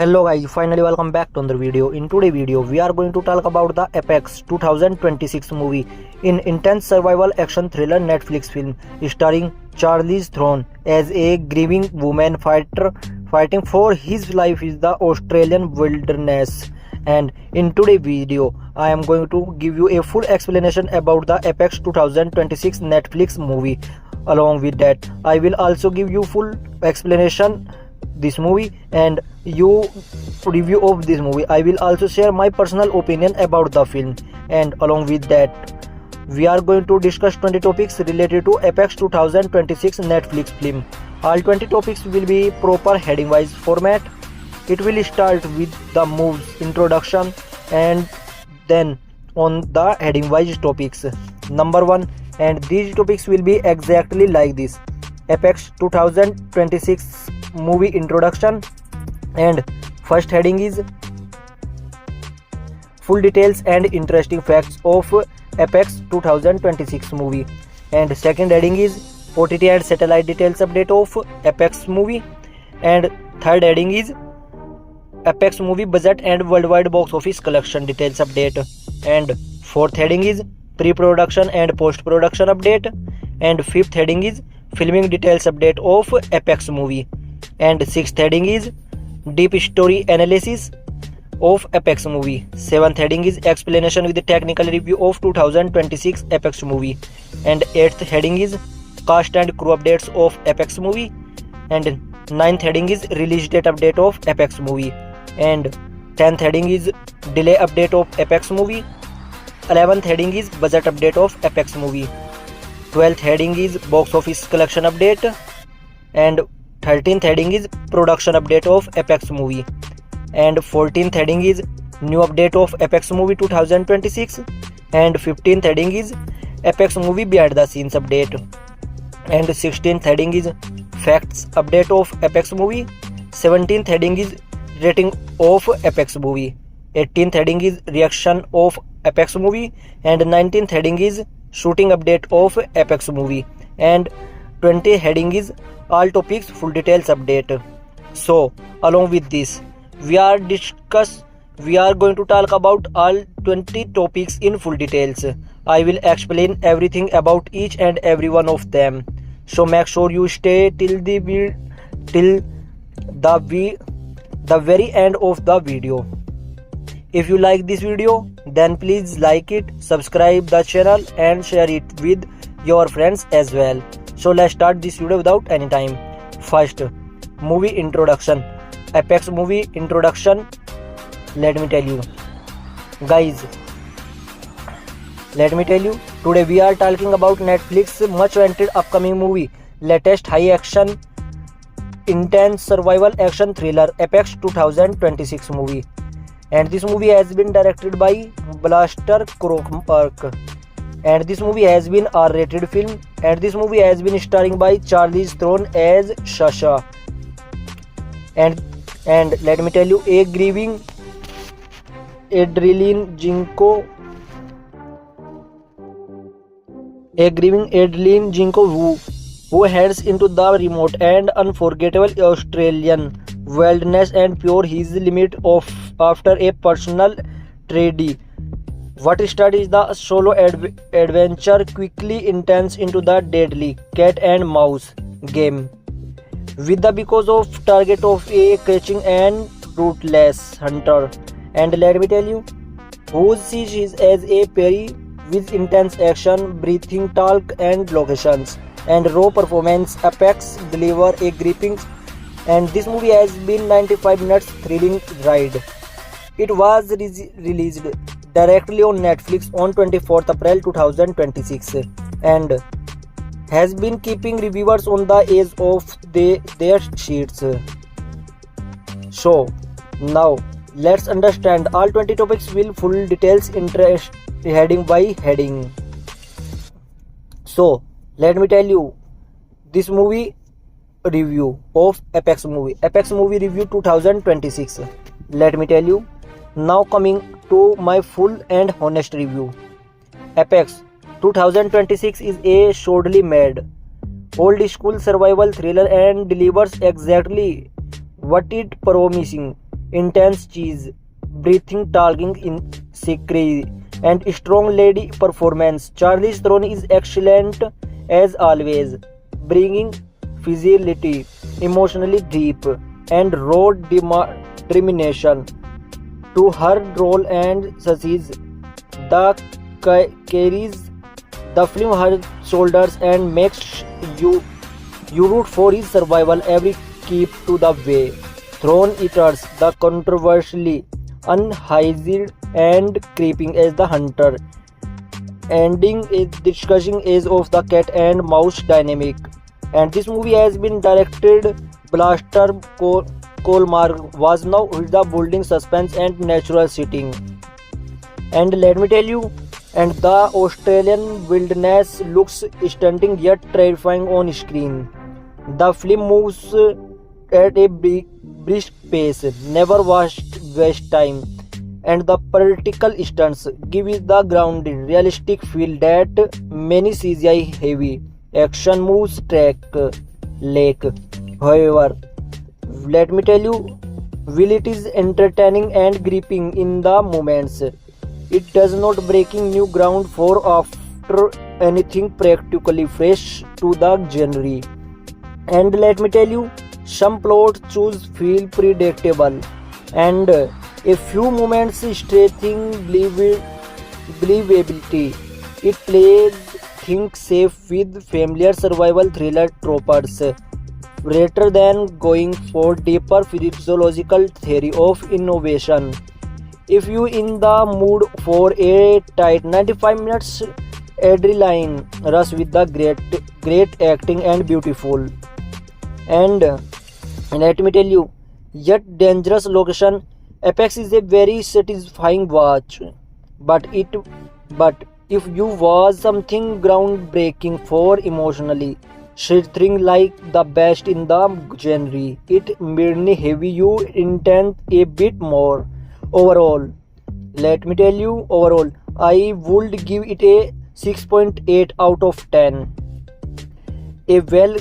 Hello guys, finally welcome back to another video. In today's video, we are going to talk about the Apex 2026 movie, in intense survival action thriller Netflix film starring Charlize Theron as a grieving woman fighter fighting for his life in the Australian wilderness. And in today's video, I am going to give you a full explanation about the Apex 2026 Netflix movie. Along with that, I will also give you full explanation this movie and you review of this movie. I will also share my personal opinion about the film, and along with that we are going to discuss 20 topics related to Apex 2026 Netflix film. All 20 topics will be proper heading wise format. It will start with the moves introduction and then on the heading wise topics number 1, and these topics will be exactly like this: Apex 2026 movie introduction, and first heading is full details and interesting facts of Apex 2026 movie, and second heading is OTT and satellite details update of Apex movie, and third heading is Apex movie budget and worldwide box office collection details update, and fourth heading is pre-production and post-production update, and fifth heading is filming details update of Apex movie, and sixth heading is deep story analysis of Apex movie. Seventh heading is explanation with the technical review of 2026 Apex movie, and eighth heading is cast and crew updates of Apex movie, and ninth heading is release date update of Apex movie, and 10th heading is delay update of Apex movie. 11th heading is budget update of Apex movie. 12th heading is box office collection update, and 13th heading is production update of Apex movie, and 14th heading is new update of Apex movie 2026, and 15th heading is Apex movie behind the scenes update, and 16th heading is facts update of Apex movie. 17th heading is rating of Apex movie. 18th heading is reaction of Apex movie, and 19th heading is shooting update of Apex movie, and 20th heading is all topics full details update. So along with this we are going to talk about all 20 topics in full details. I will explain everything about each and every one of them, so make sure you stay till the very end of the video. If you like this video, then please like it, subscribe the channel and share it with your friends as well. So let's start this video without any time. First, movie introduction. Apex movie introduction. Let me tell you guys, today we are talking about Netflix much wanted upcoming movie, latest high action intense survival action thriller Apex 2026 movie. And this movie has been directed by Blaster Krokmark, and this movie has been a R-rated film, and this movie has been starring by Charlize Theron as Sasha, and let me tell you, a grieving Adeline Jinko who heads into the remote and unforgettable Australian wilderness and pure his limit of after a personal tragedy. What started the solo adventure quickly intense into the deadly cat and mouse game, with the because of target of a catching and ruthless hunter. And let me tell you, who sees as a Perry with intense action, breathing talk and locations and raw performance. Apex deliver a gripping, and this movie has been 95 minutes thrilling ride. It was released directly on Netflix on 24th April 2026 and has been keeping reviewers on the edge of their seats. So now let's understand all 20 topics will full details interest heading by heading. So let me tell you this movie review of Apex movie review 2026. Let me tell you now, coming to my full and honest review. Apex 2026 is a surely made old school survival thriller and delivers exactly what it promising. intense cheese, breathing talking in secret, and strong lady performance. Charlize Theron is excellent as always, bringing fidelity, emotionally deep, and raw determination to her role and succeeds the carries the film her shoulders and makes you root for his survival every keep to the way. Throne Eaters, the controversially unhinged and creeping as the hunter, ending a discussing age of the cat and mouse dynamic. And this movie has been directed Blaster Colmark was now with the building suspense and natural setting. And let me tell you, and the Australian wilderness looks stunning yet terrifying on screen. The film moves at a brisk pace, never waste time, and the practical stunts give it the grounded, realistic feel that many CGI heavy action moves lack. However, let me tell you, while it is entertaining and gripping in the moments, it does not breaking new ground for after anything practically fresh to the genre. And let me tell you, some plot choose feel predictable, and a few moments stretching believability. It plays things safe with familiar survival thriller tropes, rather than going for deeper physiological theory of innovation. If you in the mood for a tight 95 minutes adrenaline rush with the great acting and beautiful, and let me tell you, yet dangerous location, Apex is a very satisfying watch. But if you was something groundbreaking for emotionally shattering like the best in the genre, it merely heavy you intent a bit more. Overall, let me tell you, overall, I would give it a 6.8 out of 10. A well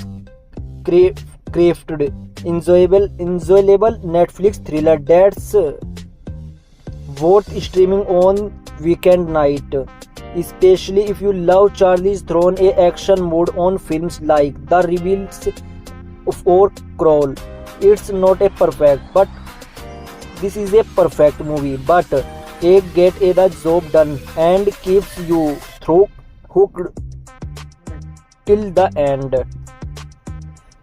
crafted, enjoyable Netflix thriller that's worth streaming on weekend night. Especially if you love Charlize Theron a action mode on films like The Rebels or Crawl. It's not a perfect, but this is a perfect movie, but it get the job done and keeps you hooked till the end.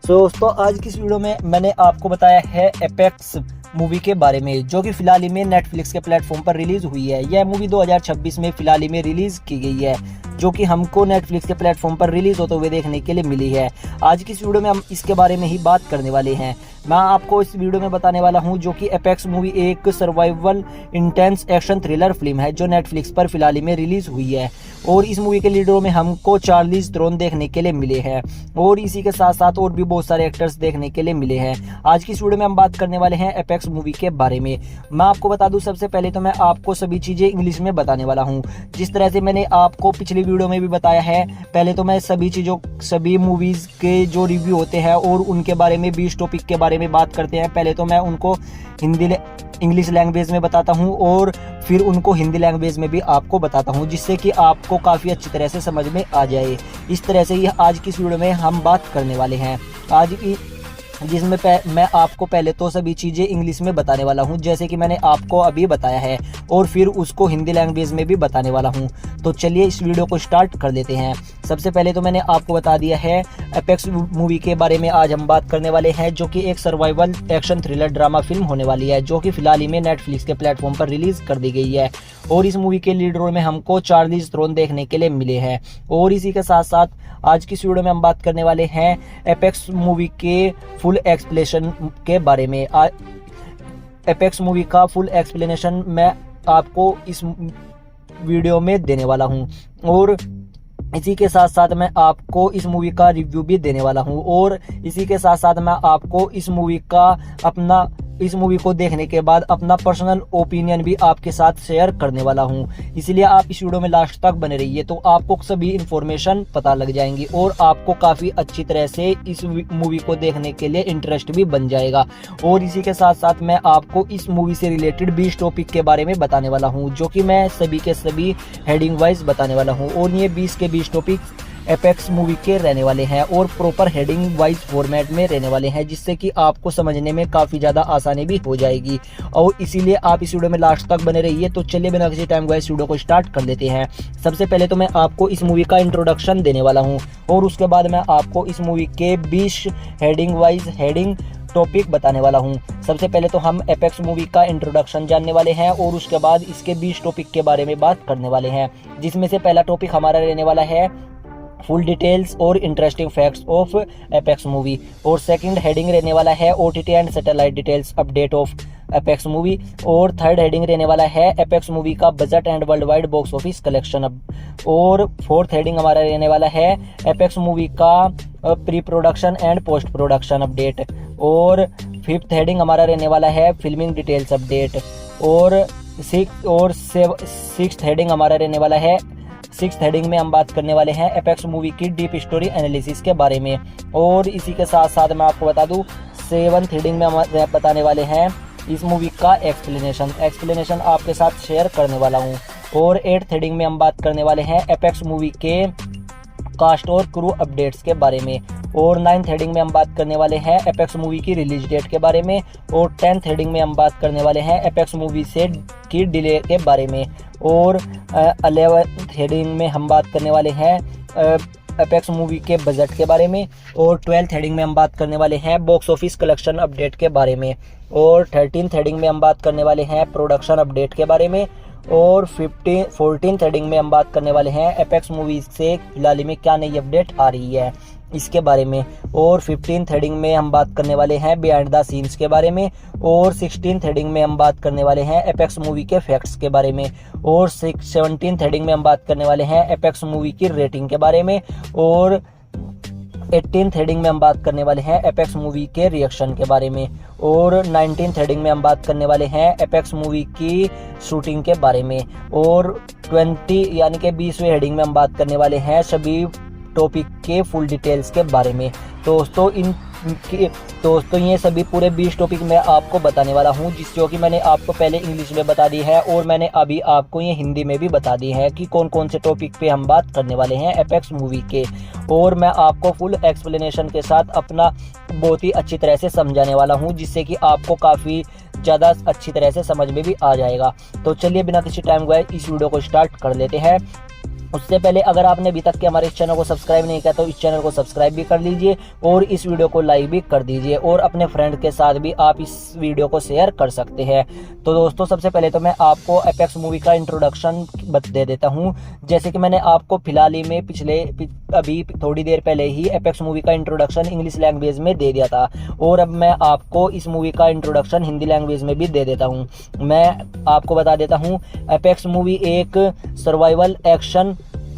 दोस्तों, आज की इस video में मैंने आपको बताया है apex movie के बारे में, जो कि फिलहाल ही में नेटफ्लिक्स के प्लेटफॉर्म पर रिलीज हुई है। यह मूवी 2026 में फिलहाल ही में रिलीज की गई है, जो कि हमको नेटफ्लिक्स के प्लेटफॉर्म पर रिलीज होते हुए देखने के लिए मिली है। आज की इस वीडियो में हम इसके बारे में ही बात करने वाले हैं। मैं आपको इस वीडियो में बताने वाला हूं जो कि एपेक्स मूवी एक survival intense action thriller film है, जो नेटफ्लिक्स पर फिलहाल ही में रिलीज हुई है। और इस मूवी के लीडरों में हमको चार्लिज थ्रोन देखने के लिए मिले हैं, और इसी के साथ साथ और भी बहुत सारे एक्टर्स देखने के लिए मिले हैं। आज की इस वीडियो में हम बात करने वाले हैं एपेक्स मूवी के बारे में। मैं आपको बता दूं, सबसे पहले तो मैं आपको सभी चीजें इंग्लिश में बताने वाला हूं, जिस तरह से मैंने आपको पिछली वीडियो में भी बताया है। पहले तो मैं सभी मूवीज के जो रिव्यू होते हैं और उनके बारे में 20 टॉपिक के बारे में बात करते हैं। पहले तो मैं उनको इंग्लिश लैंग्वेज में बताता हूं और फिर उनको हिंदी लैंग्वेज में भी आपको बताता हूं, जिससे कि आपको काफ़ी अच्छी तरह से समझ में आ जाए। इस तरह से ये आज की इस वीडियो में हम बात करने वाले हैं, आज की जिसमें मैं आपको पहले तो सभी चीज़ें इंग्लिश में बताने वाला हूं, जैसे कि मैंने आपको अभी बताया है, और फिर उसको हिंदी लैंग्वेज में भी बताने वाला हूं। तो चलिए इस वीडियो को स्टार्ट कर लेते हैं। सबसे पहले तो मैंने आपको बता दिया है एपेक्स मूवी के बारे में आज हम बात करने वाले हैं, जो कि एक survival action thriller drama film होने वाली है, जो कि फिलहाल ही में नेटफ्लिक्स के प्लेटफॉर्म पर रिलीज कर दी गई है। और इस मूवी के लीड रोल में हमको चार्लिज थ्रोन देखने के लिए मिले हैं। और इसी के साथ साथ आज की इस वीडियो में हम बात करने वाले हैं एपेक्स मूवी के फुल एक्सप्लेनेशन के बारे में। एपेक्स मूवी का फुल एक्सप्लेनेशन मैं आपको इस वीडियो में देने वाला हूं, और इसी के साथ साथ मैं आपको इस मूवी का रिव्यू भी देने वाला हूं, और इसी के साथ साथ मैं आपको इस मूवी का अपना इस मूवी को देखने के बाद अपना पर्सनल ओपिनियन भी आपके साथ शेयर करने वाला हूं, इसलिए आप इस वीडियो में लास्ट तक बने रहिए, तो आपको सभी इन्फॉर्मेशन पता लग जाएंगी और आपको काफ़ी अच्छी तरह से इस मूवी को देखने के लिए इंटरेस्ट भी बन जाएगा। और इसी के साथ साथ मैं आपको इस मूवी से रिलेटेड 20 टॉपिक के बारे में बताने वाला हूँ, जो कि मैं सभी के सभी हेडिंग वाइज बताने वाला हूँ। और ये 20 के 20 टॉपिक एपेक्स मूवी के रहने वाले हैं और प्रॉपर हेडिंग वाइज फॉर्मेट में रहने वाले हैं, जिससे कि आपको समझने में काफ़ी ज़्यादा आसानी भी हो जाएगी। और इसीलिए आप इस वीडियो में लास्ट तक बने रहिए। तो चलिए बिना किसी टाइम वेस्ट वीडियो को स्टार्ट कर लेते हैं। सबसे पहले तो मैं आपको इस मूवी का इंट्रोडक्शन देने वाला हूँ और उसके बाद मैं आपको इस मूवी के 20 हेडिंग वाइज हेडिंग टॉपिक बताने वाला हूं। सबसे पहले तो हम एपेक्स मूवी का इंट्रोडक्शन जानने वाले हैं और उसके बाद इसके 20 टॉपिक के बारे में बात करने वाले हैं, जिसमें से पहला टॉपिक हमारा रहने वाला है फुल डिटेल्स और interesting facts of apex movie, और सेकंड हेडिंग रहने वाला है OTT and satellite details update of apex movie, और थर्ड हेडिंग रहने वाला है एपेक्स मूवी का budget and world wide box office collection, और फोर्थ हेडिंग हमारा रहने वाला है एपेक्स मूवी का pre production and post production update, और फिफ्थ हेडिंग हमारा रहने वाला है फिल्मिंग डिटेल्स अपडेट, और सिक्स्थ हेडिंग हमारा रहने वाला है सिक्स्थ हेडिंग में हम बात करने वाले हैं एपेक्स मूवी की डीप स्टोरी एनालिसिस के बारे में। और इसी के साथ साथ मैं आपको बता दूं सेवंथ हेडिंग में हम बताने वाले हैं इस मूवी का एक्सप्लेनेशन आपके साथ शेयर करने वाला हूं। और एट्थ हेडिंग में हम बात करने वाले हैं एपेक्स मूवी के कास्ट और क्रू अपडेट्स के बारे में, और नाइन्थ हेडिंग में हम बात करने वाले हैं एपेक्स मूवी की रिलीज डेट के बारे में, और 10th हेडिंग में हम बात करने वाले हैं एपेक्स मूवी से की डिले के बारे में, और 11th हेडिंग में हम बात करने वाले हैं एपेक्स मूवी के बजट के बारे में, और 12th हेडिंग में हम बात करने वाले हैं बॉक्स ऑफिस कलेक्शन अपडेट के बारे में, और 13th हेडिंग में हम बात करने वाले हैं प्रोडक्शन अपडेट के बारे में, और 14th हेडिंग में हम बात करने वाले हैं एपेक्स मूवी से फिलहाल में क्या नई अपडेट आ रही है इसके बारे में, और 15th हेडिंग में हम बात करने वाले हैं बिहाइंड द सीन्स के बारे में, और 16th हेडिंग में हम बात करने वाले हैं एपेक्स मूवी के फैक्ट्स के बारे में, और 17th हेडिंग में हम बात करने वाले हैं एपेक्स मूवी की रेटिंग के बारे में, और 18th हेडिंग में हम बात करने वाले हैं एपेक्स मूवी के रिएक्शन के बारे में, और 19th हेडिंग में हम बात करने वाले हैं एपेक्स मूवी की शूटिंग के बारे में, और 20 यानी कि 20वें हेडिंग में हम बात करने वाले हैं सभी टॉपिक के फुल डिटेल्स के बारे में। दोस्तों ये सभी पूरे 20 टॉपिक मैं आपको बताने वाला हूँ, जो कि मैंने आपको पहले इंग्लिश में बता दी है और मैंने अभी आपको ये हिंदी में भी बता दी है कि कौन कौन से टॉपिक पे हम बात करने वाले हैं एपेक्स मूवी के, और मैं आपको फुल एक्सप्लेनेशन के साथ अपना बहुत ही अच्छी तरह से समझाने वाला हूँ, जिससे कि आपको काफ़ी ज़्यादा अच्छी तरह से समझ में भी आ जाएगा। तो चलिए बिना किसी टाइम गए इस वीडियो को स्टार्ट कर लेते हैं। उससे पहले अगर आपने अभी तक के हमारे इस चैनल को सब्सक्राइब नहीं किया तो इस चैनल को सब्सक्राइब भी कर लीजिए और इस वीडियो को लाइक भी कर दीजिए, और अपने फ्रेंड के साथ भी आप इस वीडियो को शेयर कर सकते हैं। तो दोस्तों सबसे पहले तो मैं आपको एपेक्स मूवी का इंट्रोडक्शन दे देता हूं। जैसे कि मैंने आपको फिलहाल ही में अभी थोड़ी देर पहले ही एपेक्स मूवी का इंट्रोडक्शन इंग्लिश लैंग्वेज में दे दिया था, और अब मैं आपको इस मूवी का इंट्रोडक्शन हिंदी लैंग्वेज में भी दे देता हूँ। मैं आपको बता देता हूँ एपेक्स मूवी एक survival action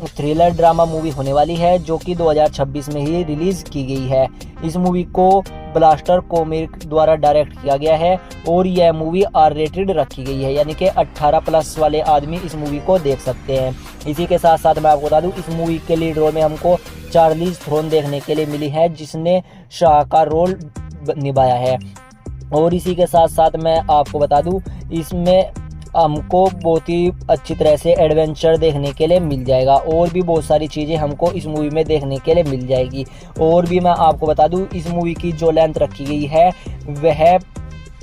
thriller drama movie होने वाली है, जो कि 2026 में ही रिलीज की गई है। इस मूवी को ब्लास्टर कॉमिक द्वारा डायरेक्ट किया गया है और यह मूवी आर रेटेड रखी गई है, यानी कि 18+ वाले आदमी इस मूवी को देख सकते हैं। इसी के साथ साथ मैं आपको बता दूं इस मूवी के लीड रोल में हमको चार्लीज थ्रोन देखने के लिए मिली है, जिसने शाह का रोल निभाया है। और इसी के साथ साथ मैं आपको बता दूं इसमें हमको बहुत ही अच्छी तरह से एडवेंचर देखने के लिए मिल जाएगा, और भी बहुत सारी चीज़ें हमको इस मूवी में देखने के लिए मिल जाएगी। और भी मैं आपको बता दूं इस मूवी की जो लेंथ रखी गई है वह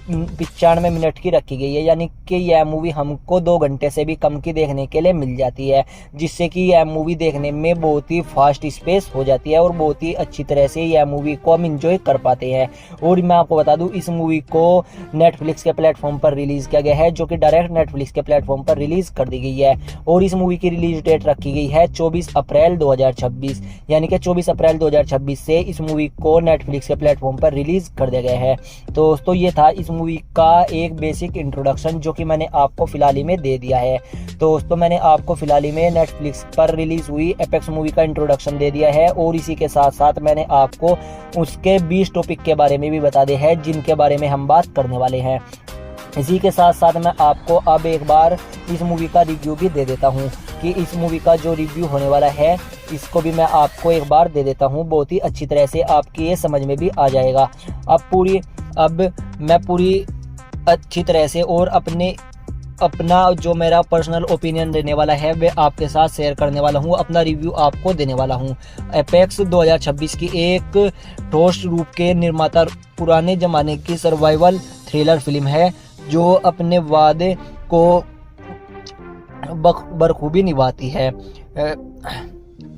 95 मिनट की रखी गई है, यानी कि यह मूवी हमको 2 घंटे से भी कम की देखने के लिए मिल जाती है, जिससे कि यह मूवी देखने में बहुत ही फास्ट स्पेस हो जाती है और बहुत ही अच्छी तरह से यह मूवी को हम इंजॉय कर पाते हैं। और मैं आपको बता दूं इस मूवी को नेटफ्लिक्स के प्लेटफॉर्म पर रिलीज किया गया है, जो कि डायरेक्ट नेटफ्लिक्स के प्लेटफॉर्म पर रिलीज कर दी गई है। और इस मूवी की रिलीज डेट रखी गई है 24 अप्रैल 2026, यानी कि 24 अप्रैल 2026 से इस मूवी को नेटफ्लिक्स के प्लेटफॉर्म पर रिलीज कर दिया गया है। तो दोस्तों ये था इस मूवी का एक बेसिक इंट्रोडक्शन जो कि मैंने आपको फिलहाल ही में दे दिया है। तो दोस्तों मैंने आपको फिलहाल ही में नेटफ्लिक्स पर रिलीज हुई एपेक्स मूवी का इंट्रोडक्शन दे दिया है और इसी के साथ साथ मैंने आपको उसके 20 टॉपिक के बारे में भी बता दिया है जिनके बारे में हम बात करने वाले हैं। इसी के साथ साथ मैं आपको अब एक बार इस मूवी का रिव्यू भी दे देता हूँ कि इस मूवी का जो रिव्यू होने वाला है इसको भी मैं आपको एक बार दे देता हूँ। बहुत ही अच्छी तरह से आपकी ये समझ में भी आ जाएगा। अब मैं पूरी अच्छी तरह से और अपना जो मेरा पर्सनल ओपिनियन देने वाला है वे आपके साथ शेयर करने वाला हूँ, अपना रिव्यू आपको देने वाला हूँ। एपेक्स 2026 की एक ठोस रूप के निर्माता पुराने ज़माने की सर्वाइवल थ्रिलर फिल्म है जो अपने वादे को बखूबी निभाती है।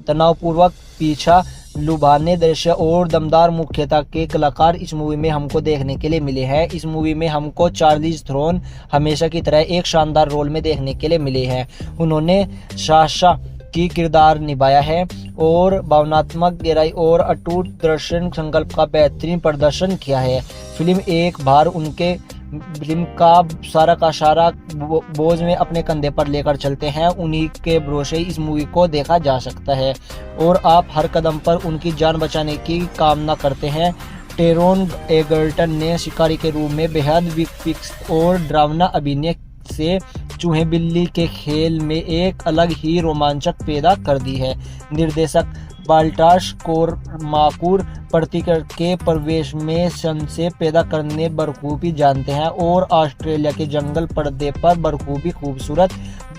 तनावपूर्वक पीछा लुभाने दृश्य और दमदार मुख्यता के कलाकार इस मूवी में हमको देखने के लिए मिले हैं। इस मूवी में हमको चार्लीज थ्रोन हमेशा की तरह एक शानदार रोल में देखने के लिए मिले हैं। उन्होंने साशा की किरदार निभाया है और भावनात्मक गहराई और अटूट दर्शन संकल्प का बेहतरीन प्रदर्शन किया है। फिल्म एक बार उनके फिल्म का सारा बोझ में अपने कंधे पर लेकर चलते हैं। उन्हीं के भरोसे इस मूवी को देखा जा सकता है और आप हर कदम पर उनकी जान बचाने की कामना करते हैं। टेरोन एगर्टन ने शिकारी के रूप में बेहद विकसित और डरावना अभिनय से चूहे बिल्ली के खेल में एक अलग ही रोमांचक पैदा कर दी है। निर्देशक बाल्टाश कोरमाकुर प्रतिकर के प्रवेश में संशय पैदा करने बखूबी जानते हैं और ऑस्ट्रेलिया के जंगल पर्दे पर बखूबी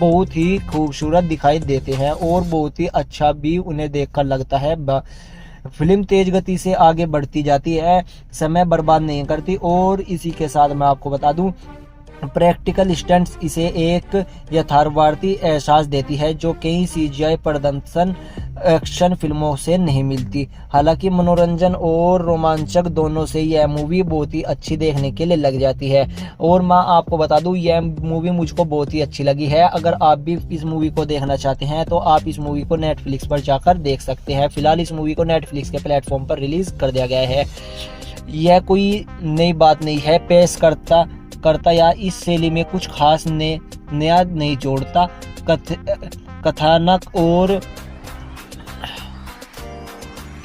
बहुत ही खूबसूरत दिखाई देते हैं और बहुत ही अच्छा भी उन्हें देखकर लगता है। फिल्म तेज गति से आगे बढ़ती जाती है, समय बर्बाद नहीं करती और इसी के साथ मैं आपको बता दूं प्रैक्टिकल स्टंट्स इसे एक यथार्थवादी एहसास देती है जो कई सीजीआई प्रदर्शन एक्शन फिल्मों से नहीं मिलती। हालांकि मनोरंजन और रोमांचक दोनों से यह मूवी बहुत ही अच्छी देखने के लिए लग जाती है और मैं आपको बता दूं यह मूवी मुझको बहुत ही अच्छी लगी है। अगर आप भी इस मूवी को देखना चाहते हैं तो आप इस मूवी को नेटफ्लिक्स पर जाकर देख सकते हैं। फिलहाल इस मूवी को नेटफ्लिक्स के प्लेटफॉर्म पर रिलीज कर दिया गया है। यह कोई नई बात नहीं है, पेश करता या इस शैली में कुछ खास नया नहीं जोड़ता। कथानक और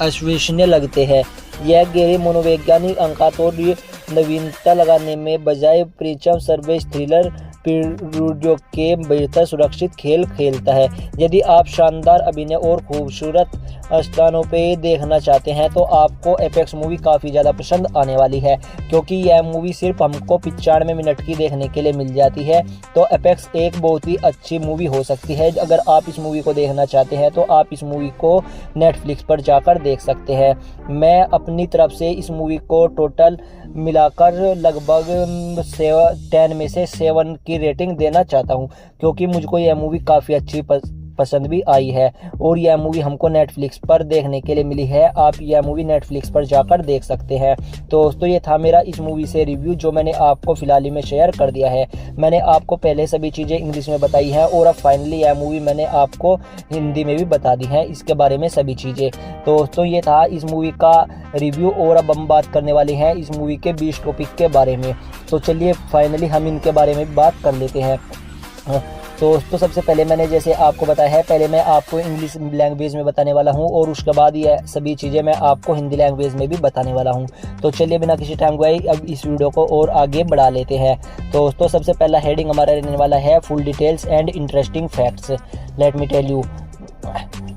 अविश्वसनीय लगते हैं। यह गहरे मनोवैज्ञानिक अंकात और नवीनता लगाने में बजाय प्रीचम सर्विस थ्रिलर पीरियड के बेहतर सुरक्षित खेल खेलता है। यदि आप शानदार अभिनय और खूबसूरत स्थानों पे देखना चाहते हैं तो आपको एपेक्स मूवी काफ़ी ज़्यादा पसंद आने वाली है क्योंकि यह मूवी सिर्फ हमको 95 मिनट की देखने के लिए मिल जाती है। तो एपेक्स एक बहुत ही अच्छी मूवी हो सकती है। अगर आप इस मूवी को देखना चाहते हैं तो आप इस मूवी को नेटफ्लिक्स पर जाकर देख सकते हैं। मैं अपनी तरफ से इस मूवी को टोटल मिलाकर लगभग 10 में से 7 की रेटिंग देना चाहता हूं क्योंकि मुझको यह मूवी काफ़ी अच्छी पसंद भी आई है और यह मूवी हमको नेटफ्लिक्स पर देखने के लिए मिली है। आप यह मूवी नेटफ्लिक्स पर जाकर देख सकते हैं। तो दोस्तों ये था मेरा इस मूवी से रिव्यू जो मैंने आपको फिलहाल ही में शेयर कर दिया है। मैंने आपको पहले सभी चीज़ें इंग्लिश में बताई हैं और अब फाइनली यह मूवी मैंने आपको हिंदी में भी बता दी है इसके बारे में सभी चीज़ें। तो दोस्तों ये था इस मूवी का रिव्यू और अब हम बात करने वाले हैं इस मूवी के 20 टॉपिक के बारे में। तो चलिए फाइनली हम इनके बारे में बात कर लेते हैं। तो दोस्तों सबसे पहले मैंने जैसे आपको बताया है पहले मैं आपको इंग्लिश लैंग्वेज में बताने वाला हूं और उसके बाद ये सभी चीज़ें मैं आपको हिंदी लैंग्वेज में भी बताने वाला हूं। तो चलिए बिना किसी टाइम गवाए अब इस वीडियो को और आगे बढ़ा लेते हैं। तो दोस्तों सबसे पहला हेडिंग हमारा रहने वाला है full details and interesting facts. Let me tell you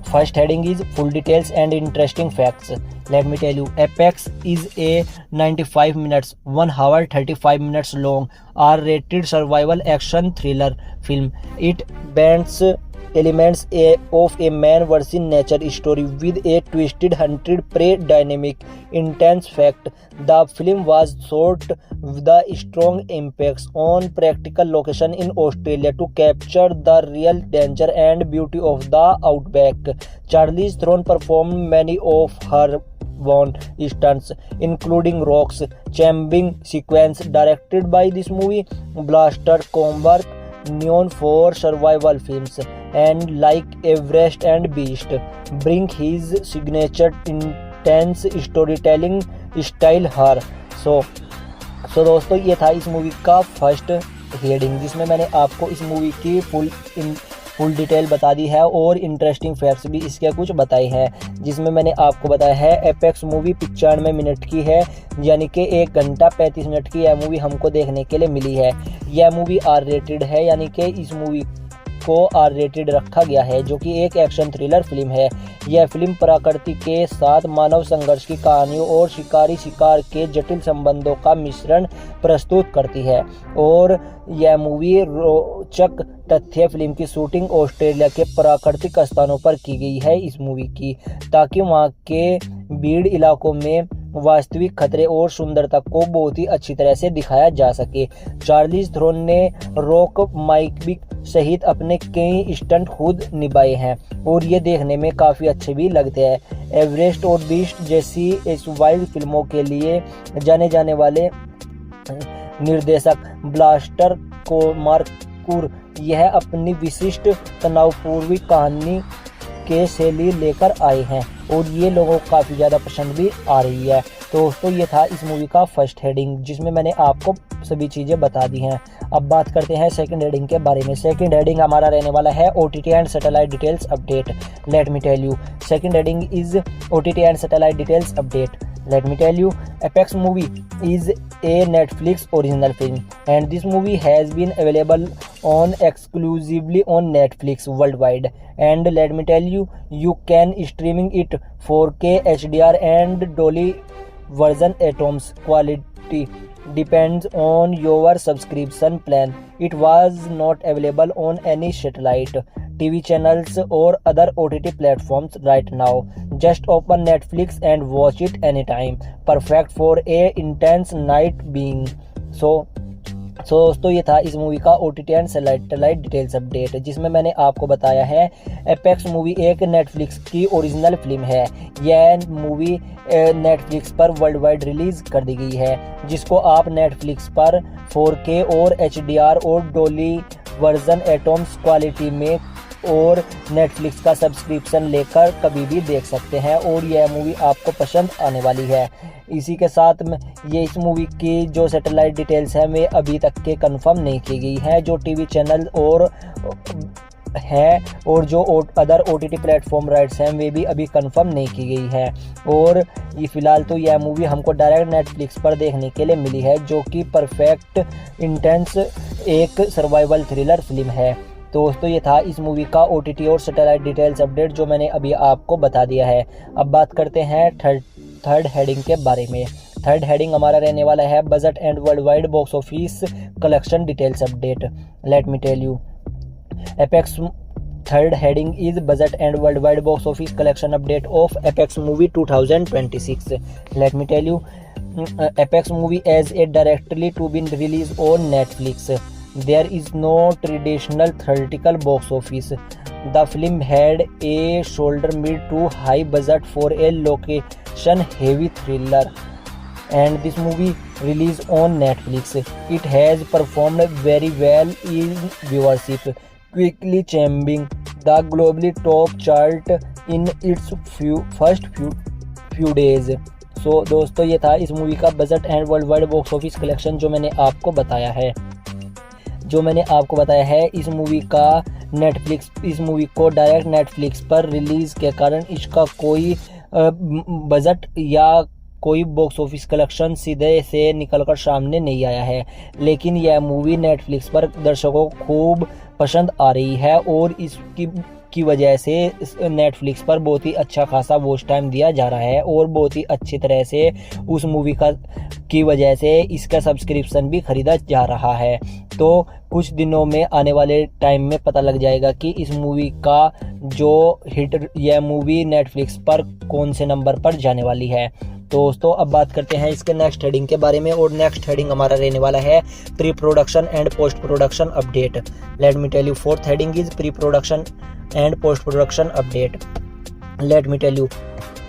First heading is full details and interesting facts. Let me tell you, Apex is a 95 minutes, 1 hour 35 minutes long, R-rated survival action thriller film. It blends elements of a man versus nature story with a twisted hunted prey dynamic. Intense fact: the film was shot with the strong impacts on practical location in Australia to capture the real danger and beauty of the outback. Charlize Theron performed many of her own stunts, including rocks climbing sequence directed by this movie. Blaster Comberg, known for survival films and like Everest and Beast, bring his signature intense storytelling style her. So सो दोस्तों ये था इस movie का first heading, जिसमें मैंने आपको इस movie की फुल डिटेल बता दी है और इंटरेस्टिंग फैक्ट्स भी इसके कुछ बताए हैं, जिसमें मैंने आपको बताया है एपेक्स मूवी 95 मिनट की है, यानी कि 1 घंटा 35 मिनट की यह मूवी हमको देखने के लिए मिली है। यह मूवी आर रेटेड है, यानी कि इस मूवी को आर रेटेड रखा गया है, जो कि एक एक्शन थ्रिलर फिल्म है। यह फिल्म प्रकृति के साथ मानव संघर्ष की कहानियों और शिकारी शिकार के जटिल संबंधों का मिश्रण प्रस्तुत करती है। और यह मूवी रोचक तथ्य फिल्म की शूटिंग ऑस्ट्रेलिया के प्राकृतिक स्थानों पर की गई है इस मूवी की, ताकि वहां के भीड़ इलाकों में वास्तविक खतरे और सुंदरता को बहुत ही अच्छी तरह से दिखाया जा सके। चार्लिस थ्रोन ने रॉक माइकबिक सहित अपने कई स्टंट खुद निभाए हैं और ये देखने में काफ़ी अच्छे भी लगते हैं। एवरेस्ट और बीस्ट जैसी इस वाइल्ड फिल्मों के लिए जाने जाने वाले निर्देशक ब्लास्टर को मार्कूर यह अपनी विशिष्ट तनावपूर्वी कहानी के शैली लेकर आए हैं और ये लोगों को काफ़ी ज़्यादा पसंद भी आ रही है। तो दोस्तों ये था इस मूवी का फर्स्ट हेडिंग, जिसमें मैंने आपको सभी चीज़ें बता दी हैं। अब बात करते हैं सेकंड हेडिंग के बारे में। सेकंड हेडिंग हमारा रहने वाला है OTT and satellite details update. Let me tell you, second heading is OTT and satellite details update. Let me tell you, Apex movie is a Netflix original film, and this movie has been available on exclusively on Netflix worldwide. And let me tell you, you can streaming it 4K HDR and Dolby version atoms quality depends on your subscription plan. It was not available on any satellite TV channels or other OTT platforms right now. Just open Netflix and watch it anytime. Perfect for a intense night being. So दोस्तों ये था इस movie का OTT and satellite details update, जिसमें मैंने आपको बताया है एपेक्स मूवी एक नेटफ्लिक्स की ओरिजिनल फिल्म है। यह मूवी नेटफ्लिक्स पर वर्ल्ड वाइड रिलीज कर दी गई है, जिसको आप नेटफ्लिक्स पर 4K और HDR और डोली वर्जन एटॉम्स क्वालिटी में और नेटफ्लिक्स का सब्सक्रिप्शन लेकर कभी भी देख सकते हैं और यह मूवी आपको पसंद आने वाली है। इसी के साथ में ये इस मूवी की जो सैटेलाइट डिटेल्स है वे अभी तक के कंफर्म नहीं की गई है, जो टीवी चैनल और हैं और जो अदर OTT प्लेटफॉर्म राइट्स हैं वे भी अभी कंफर्म नहीं की गई है। और ये फिलहाल तो यह मूवी हमको डायरेक्ट नेटफ्लिक्स पर देखने के लिए मिली है, जो कि परफेक्ट इंटेंस एक सर्वाइवल थ्रिलर फिल्म है। तो दोस्तों ये था इस मूवी का OTT और सैटेलाइट डिटेल्स अपडेट, जो मैंने अभी आपको बता दिया है। अब बात करते हैं थर्ड हेडिंग के बारे में। थर्ड हेडिंग हमारा रहने वाला है budget and world wide box office collection details update. Let me tell you, Apex third heading is budget and world wide box office collection update of apex movie 2026. Let me tell you, Apex movie as a directly to be release on Netflix. There is no traditional theatrical box office. The film had a shoulder mid to high budget for a location heavy thriller, and this movie released on Netflix. It has performed very well in viewership, quickly climbing the globally top chart in its first few days. So दोस्तों ये था इस movie का budget and world wide box office collection, जो मैंने आपको बताया है। इस मूवी का इस मूवी को डायरेक्ट नेटफ्लिक्स पर रिलीज़ के कारण इसका कोई बजट या कोई बॉक्स ऑफिस कलेक्शन सीधे से निकलकर सामने नहीं आया है, लेकिन यह मूवी नेटफ्लिक्स पर दर्शकों को खूब पसंद आ रही है और इसकी वजह से नेटफ्लिक्स पर बहुत ही अच्छा खासा वॉच टाइम दिया जा रहा है और बहुत ही अच्छी तरह से उस मूवी की वजह से इसका सब्सक्रिप्शन भी खरीदा जा रहा है। तो कुछ दिनों में आने वाले टाइम में पता लग जाएगा कि इस मूवी का जो हिट यह मूवी नेटफ्लिक्स पर कौन से नंबर पर जाने वाली है। दोस्तों अब बात करते हैं इसके नेक्स्ट हेडिंग के बारे में, और नेक्स्ट हेडिंग हमारा रहने वाला है pre production and post production update. Let me tell you, fourth heading is pre production and post production update. Let me tell you,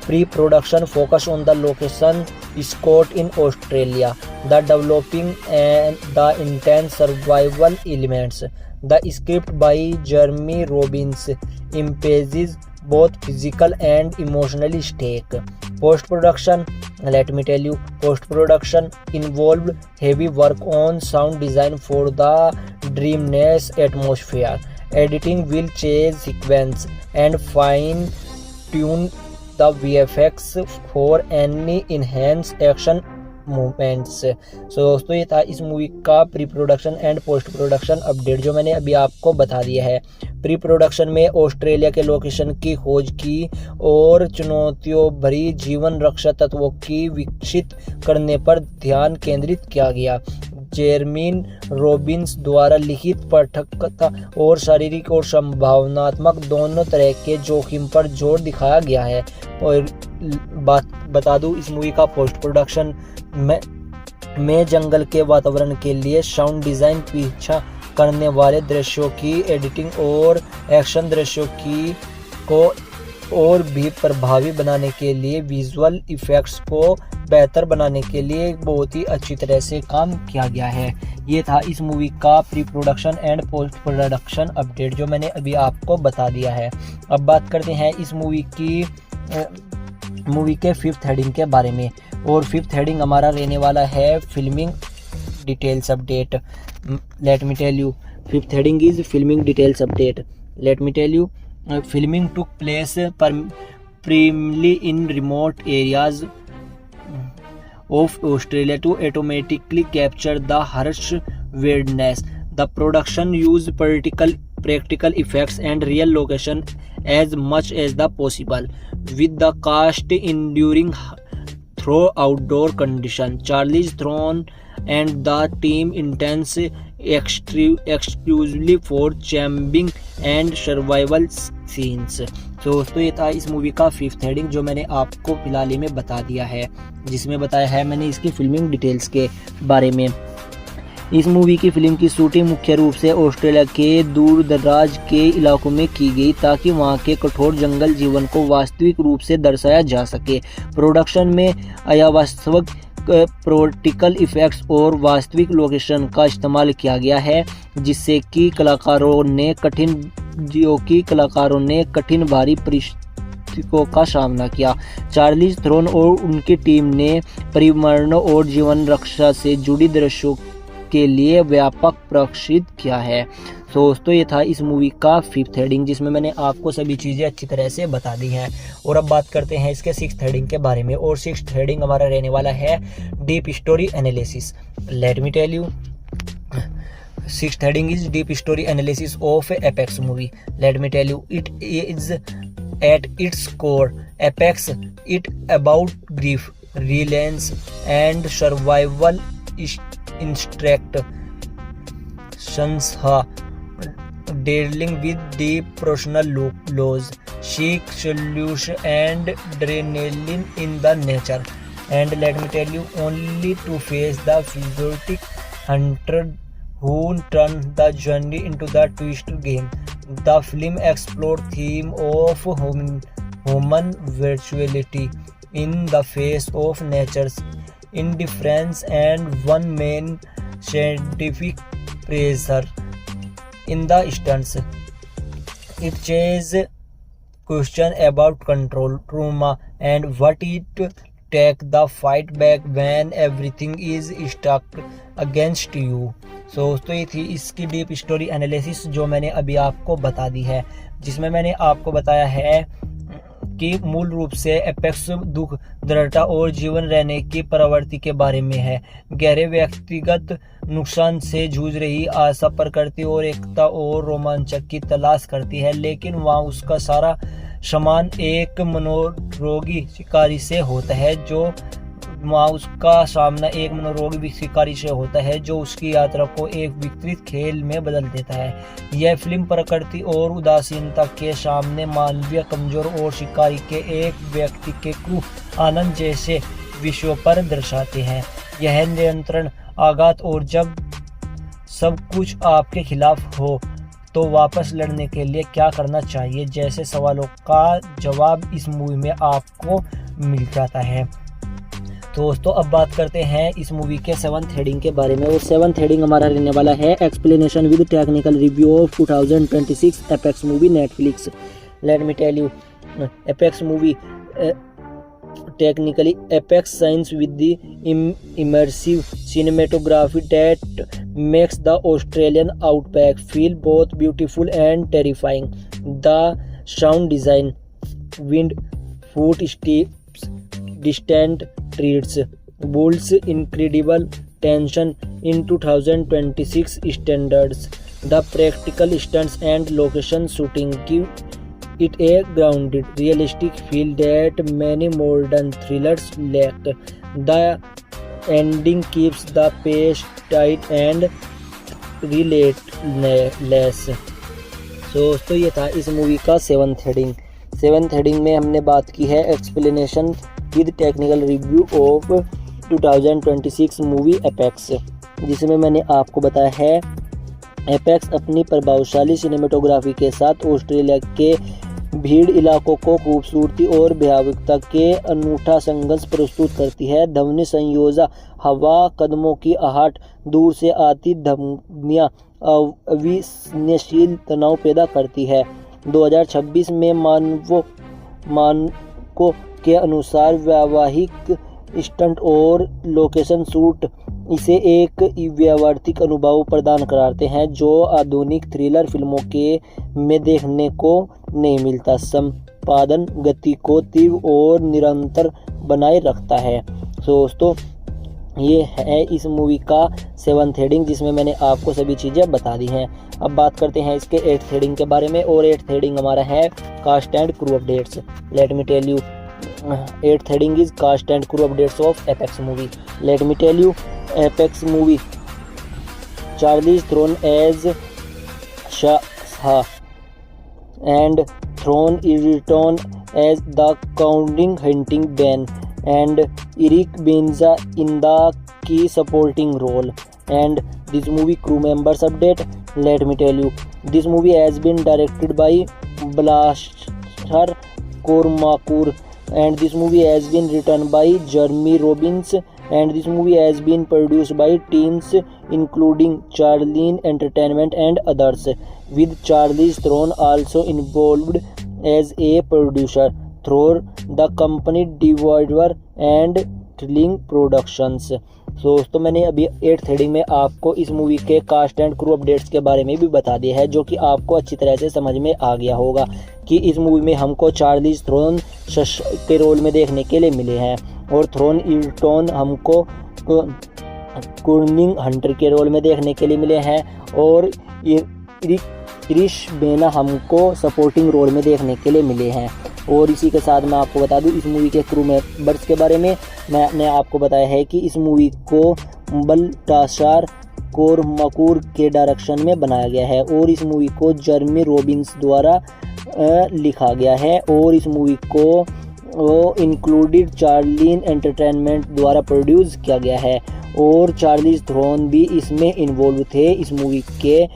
pre-production focus on the location shot in Australia, the developing and the intense survival elements. The script by Jeremy Robbins emphasizes both physical and emotional stake. Post-production Let me tell you, post-production involved heavy work on sound design for the dreamless atmosphere. Editing will change sequence and fine-tune the VFX for any enhanced action movements. So दोस्तों ये था इस movie का pre production and post production update जो मैंने अभी आपको बता दिया है। प्री प्रोडक्शन में ऑस्ट्रेलिया के लोकेशन की खोज की और चुनौतियों भरी जीवन रक्षा तत्वों की विकसित करने पर ध्यान केंद्रित किया गया। जेरमीन रॉबिन्स द्वारा लिखित पटकथा और शारीरिक और संभावनात्मक दोनों तरह के जोखिम पर जोर दिखाया गया है। और बता दूं इस मूवी का पोस्ट प्रोडक्शन में जंगल के वातावरण के लिए साउंड डिज़ाइन, पीछा करने वाले दृश्यों की एडिटिंग और एक्शन दृश्यों को और भी प्रभावी बनाने के लिए विजुअल इफेक्ट्स को बेहतर बनाने के लिए बहुत ही अच्छी तरह से काम किया गया है। ये था इस मूवी का pre production and post production update जो मैंने अभी आपको बता दिया है। अब बात करते हैं इस मूवी के फिफ्थ हेडिंग के बारे में। और फिफ्थ हेडिंग हमारा रहने वाला है filming details update. Let me tell you, fifth heading is filming details update. Let me tell you, filming took place primarily in remote areas of Australia to automatically capture the harsh wilderness. The production used practical effects and real location as much as the possible, with the cast enduring through outdoor conditions. Charlize Theron and the team intense exclusively for charming and survival scenes. तो दोस्तों ये था इस movie का fifth heading जो मैंने आपको फिलहाल ही में बता दिया है, जिसमें बताया है मैंने इसकी फिल्मिंग डिटेल्स के बारे में। इस मूवी की फिल्म की शूटिंग मुख्य रूप से ऑस्ट्रेलिया के दूर दराज के इलाकों में की गई ताकि वहां के कठोर जंगल जीवन को वास्तविक रूप से दर्शाया जा सके। प्रोडक्शन में अवास्तविक प्रैक्टिकल इफेक्ट्स और वास्तविक लोकेशन का इस्तेमाल किया गया है, जिससे कि कलाकारों ने कठिन भारी परिस्थितियों का सामना किया। चार्लिज थ्रोन और उनकी टीम ने पर्यावरण और जीवन रक्षा से जुड़ी दृश्यों के लिए व्यापक प्रशिक्षित किया है। तो दोस्तों ये था इस मूवी का फिफ्थ हेडिंग जिसमें मैंने आपको सभी चीज़ें अच्छी तरह से बता दी हैं। और अब बात करते हैं इसके सिक्स्थ हेडिंग के बारे में। और सिक्स्थ हेडिंग हमारा रहने वाला है deep story analysis. Let me tell you, sixth heading is deep story analysis of apex movie. Let me tell you, it is at its core apex it about grief, resilience and survival instinct संस्था dealing with deep personal lows, seek solution and adrenaline in the nature. And let me tell you, only to face the chaotic hunter who turn the journey into the twist game. The film explores theme of human virtuality in the face of nature's indifference and one main scientific pressure in the stunts. It chases question about control, trauma, and what it takes the fight back when everything is stuck against you. So दोस्तों ये थी इसकी deep story analysis जो मैंने अभी आपको बता दी है, जिसमें मैंने आपको बताया है कि मूल रूप से एपेक्स दुख, दृढ़ता और जीवन रहने की प्रवृत्ति के बारे में है। गहरे व्यक्तिगत नुकसान से जूझ रही आशा प्रकृति और एकता और रोमांचक की तलाश करती है, लेकिन वहाँ उसका सारा सामान एक मनोरोगी शिकारी से होता है जो उसकी यात्रा को एक विकृत खेल में बदल देता है। यह फिल्म प्रकृति और उदासीनता के सामने मानवीय कमजोर और शिकारी के एक व्यक्ति के क्रूर आनंद जैसे विषयों पर दर्शाते हैं। यह नियंत्रण, आघात और जब सब कुछ आपके खिलाफ हो तो वापस लड़ने के लिए क्या करना चाहिए जैसे सवालों का जवाब इस मूवी में आपको मिल जाता है। तो दोस्तों अब बात करते हैं इस मूवी के सेवंथ हेडिंग के बारे में। और सेवंथ हेडिंग हमारा रहने वाला है explanation with technical review of 2026 Apex movie Netflix. Let me tell you, Apex movie technically Apex shines with the immersive cinematography that makes the Australian outback feel both beautiful and terrifying. The sound design, wind, footsteps, distant trees, builds incredible tension in 2026 standards. The practical stunts and location shooting give it a grounded, realistic feel that many modern thrillers lack. The ending keeps the pace tight and relentless. दोस्तों ये था इस movie का seventh heading में हमने बात की है explanation with technical review of 2026 movie apex, जिसमें मैंने आपको बताया है एपेक्स अपनी प्रभावशाली सिनेमेटोग्राफी के साथ ऑस्ट्रेलिया के भीड़ इलाकों को खूबसूरती और भयावहता के अनूठा संघर्ष प्रस्तुत करती है। ध्वनि संयोजन, हवा, कदमों की आहट, दूर से आती धमनियाँ अविश्वसनीय तनाव पैदा करती है। 2026 में मानकों के अनुसार वैवाहिक स्टंट और लोकेशन शूट इसे एक व्यावहारिक अनुभव प्रदान कराते हैं जो आधुनिक थ्रिलर फिल्मों के में देखने को नहीं मिलता। संपादन गति को तीव्र और निरंतर बनाए रखता है। दोस्तों ये है इस मूवी का सेवंथ हेडिंग, जिसमें मैंने आपको सभी चीज़ें बता दी हैं। अब बात करते हैं इसके एट्थ हेडिंग के बारे में, और एट्थ हेडिंग हमारा है cast and crew updates. Let me tell you, eighth heading is cast and crew updates of apex movie. Let me tell you, Apex movie Charlize Theron as शाह and Thron Egerton as the Counting Hunting Ben, and Eric Benza in the key supporting role. And this movie crew members update, let me tell you, this movie has been directed by Blaster Cormacour, and this movie has been written by Jeremy Robbins, and this movie has been produced by teams including Charlene Entertainment and others, with Charlize Theron also involved as a producer through the company Divider and Thrilling Productions. दोस्तों मैंने अभी eighth heading में आपको इस movie के cast and crew updates के बारे में भी बता दिया है, जो कि आपको अच्छी तरह से समझ में आ गया होगा कि इस मूवी में हमको चार्लीज थ्रोन के रोल में देखने के लिए मिले हैं, और थ्रोन इल्टन हमको कॉन्टिंग हंटर के रोल में देखने के लिए मिले हैं, और क्रिश बेना हमको सपोर्टिंग रोल में देखने के लिए मिले हैं। और इसी के साथ मैं आपको बता दूं इस मूवी के क्रू मेंबर्स के बारे में मैंने आपको बताया है कि इस मूवी को बल्टाशार कोरमाकूर के डायरेक्शन में बनाया गया है, और इस मूवी को जर्मी रॉबिन्स द्वारा लिखा गया है, और इस मूवी को इंक्लूडेड चार्लिन एंटरटेनमेंट द्वारा प्रोड्यूस किया गया है, और चार्लीज थ्रोन भी इसमें इन्वॉल्व थे इस मूवी के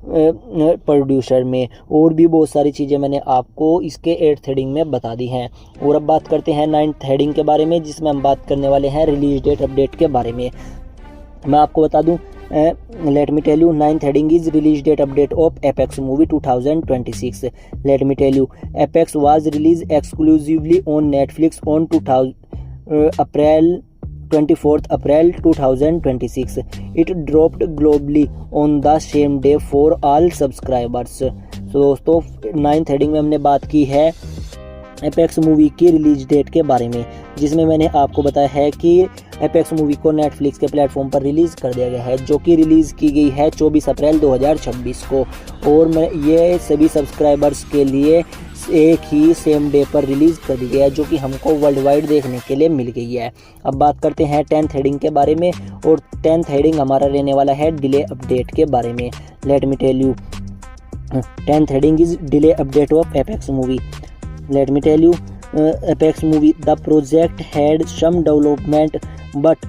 प्रोड्यूसर में। और भी बहुत सारी चीज़ें मैंने आपको इसके एट्थ हेडिंग में बता दी हैं। और अब बात करते हैं नाइन्थ हेडिंग के बारे में, जिसमें हम बात करने वाले हैं रिलीज डेट अपडेट के बारे में। मैं आपको बता दूं, let me tell you, ninth heading is release date update of apex movie 2026। Let me tell you, Apex was release exclusively on Netflix on 24th April 2026. It dropped globally on the same day for all subscribers. तो दोस्तों ninth heading में हमने बात की है apex movie की release date के बारे में, जिसमें मैंने आपको बताया है कि एपेक्स मूवी को नेटफ्लिक्स के प्लेटफॉर्म पर रिलीज़ कर दिया गया है, जो कि रिलीज़ की गई है 24 अप्रैल 2026 को, और मैं ये सभी सब्सक्राइबर्स के लिए एक ही सेम डे पर रिलीज़ कर दी गई है, जो कि हमको वर्ल्ड वाइड देखने के लिए मिल गई है। अब बात करते हैं टेंथ हेडिंग के बारे में, और टेंथ हेडिंग हमारा रहने वाला है डिले अपडेट के बारे में। Let me tell you, tenth heading is delay update of apex movie. Let me tell you, Apex movie, the project had some development but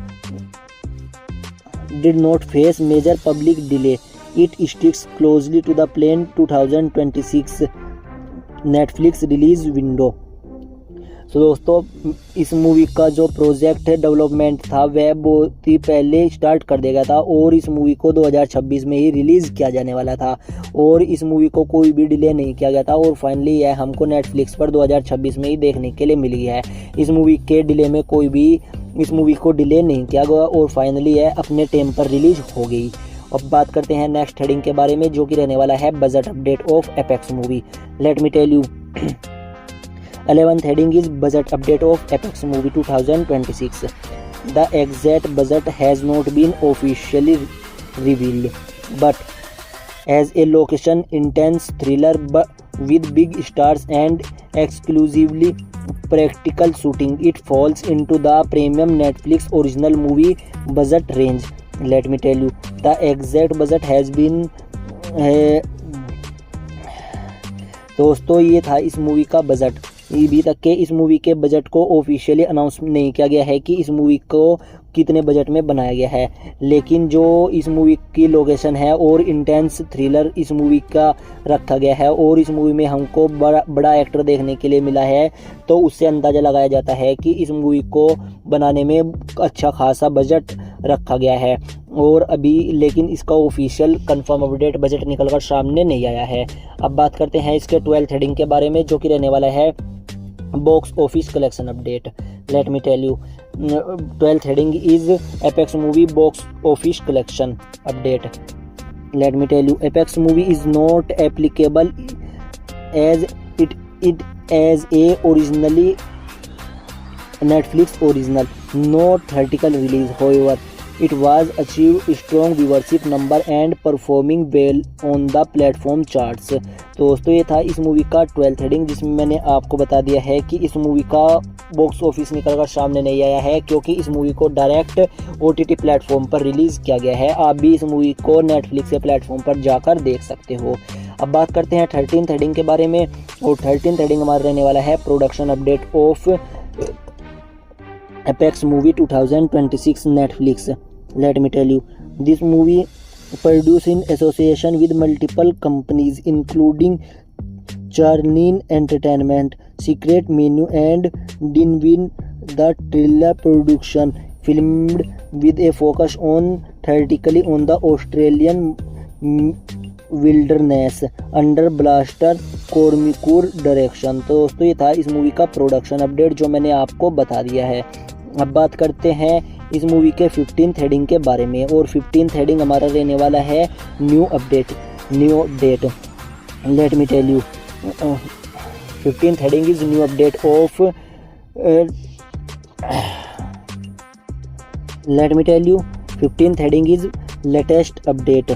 did not face major public delay. It sticks closely to the planned 2026 Netflix release window. तो दोस्तों इस movie का जो project है development था वह बहुत ही पहले स्टार्ट कर दिया गया था और इस मूवी को 2026 में ही रिलीज़ किया जाने वाला था और इस मूवी को कोई भी डिले नहीं किया गया था और फाइनली यह हमको नेटफ्लिक्स पर 2026 में ही देखने के लिए मिली है। इस मूवी के डिले में कोई भी इस मूवी को डिले नहीं किया गया और फाइनली यह अपने टाइम पर रिलीज हो गई। अब बात करते हैं नेक्स्ट हेडिंग के बारे में जो कि रहने वाला है budget update of apex movie. Let me tell you 11th heading is budget update of Apex movie 2026. The exact budget has not been officially revealed, but as a location intense thriller with big stars and exclusively practical shooting, it falls into the premium Netflix original movie budget range. Let me tell you, the exact budget has been दोस्तों ये था इस movie का budget. अभी तक के इस movie के बजट को ऑफिशियली अनाउंस नहीं किया गया है कि इस मूवी को कितने बजट में बनाया गया है, लेकिन जो इस मूवी की लोकेशन है और इंटेंस थ्रिलर इस मूवी का रखा गया है और इस मूवी में हमको बड़ा एक्टर देखने के लिए मिला है, तो उससे अंदाज़ा लगाया जाता है कि इस मूवी को बनाने में अच्छा खासा बजट रखा गया है और अभी लेकिन इसका ऑफिशियल कंफर्म अपडेट बजट निकल कर सामने नहीं आया है। अब बात करते हैं इसके 12th हेडिंग के बारे में जो कि रहने वाला है box office collection update. Let me tell you 12th heading is Apex movie box office collection update. Let me tell you Apex movie is not applicable as it as a originally Netflix original, not theatrical release. However, it was achieved strong viewership number and performing well on the platform charts. तो दोस्तों ये था इस movie का 12th heading जिसमें मैंने आपको बता दिया है कि इस मूवी का बॉक्स ऑफिस निकल कर सामने नहीं आया है क्योंकि इस मूवी को डायरेक्ट OTT प्लेटफॉर्म पर रिलीज़ किया गया है। आप भी इस मूवी को नेटफ्लिक्स के प्लेटफॉर्म पर जाकर देख सकते हो। अब बात करते हैं 13th हेडिंग के बारे में और 13th हेडिंग हमारा रहने वाला है production update of Apex movie 2026 Netflix. Let me tell you, this movie produced in association with multiple companies including Charnine Entertainment, Secret Menu and Dinwin. The thriller production filmed with a focus on theatrically on the Australian wilderness under Baltasar Kormakur direction. तो दोस्तों ये था इस movie का production update जो मैंने आपको बता दिया है। अब बात करते हैं इस मूवी के 15th हेडिंग के बारे में और 15th हेडिंग हमारा रहने वाला है new update. Let me tell you 15th heading is new update of let me tell you 15th heading is latest update.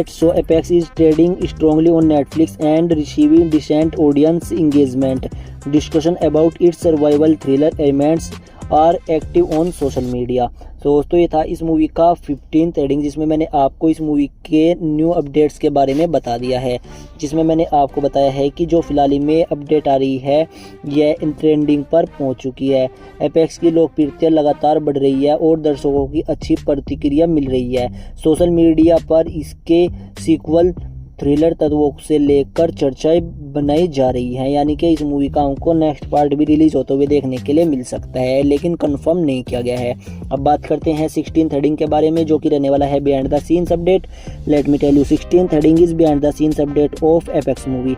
So Apex is trading strongly on Netflix and receiving decent audience engagement. Discussion about its survival thriller elements are active on social media. तो दोस्तों ये था इस movie का 15th heading जिसमें मैंने आपको इस मूवी के न्यू अपडेट्स के बारे में बता दिया है, जिसमें मैंने आपको बताया है कि जो फिलहाल ही में अपडेट आ रही है यह ट्रेंडिंग पर पहुंच चुकी है। एपेक्स की लोकप्रियता लगातार बढ़ रही है और दर्शकों की अच्छी प्रतिक्रिया मिल रही है। सोशल मीडिया पर इसके सीक्वल थ्रिलर तत्वों से लेकर चर्चाएं बनाई जा रही हैं, यानी कि इस मूवी का हमको नेक्स्ट पार्ट भी रिलीज होते हुए देखने के लिए मिल सकता है, लेकिन कंफर्म नहीं किया गया है। अब बात करते हैं 16th हेडिंग के बारे में जो कि रहने वाला है behind the scenes update. Let me tell you 16th heading is behind the scenes update of apex movie.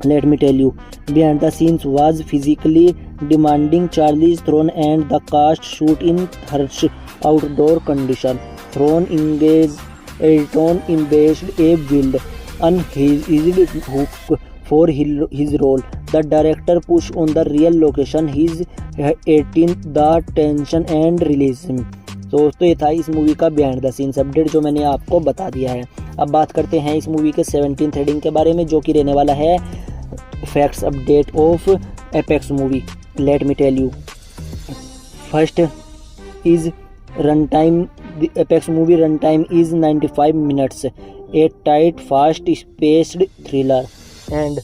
Let me tell you, behind the scenes was physically demanding. Charlize Theron and the cast shoot in harsh outdoor conditions. Theron engaged Elton embraced a wild, unhinged hook for his role. The director pushed on the real location. His 18th the tension and realism. तो दोस्तों ये था इस movie का behind the scenes update जो मैंने आपको बता दिया है। अब बात करते हैं इस मूवी के 17th हेडिंग के बारे में जो कि रहने वाला है facts update of apex movie. Let me tell you first is run time. The Apex movie run time is 95 minutes, a tight fast spaced thriller. And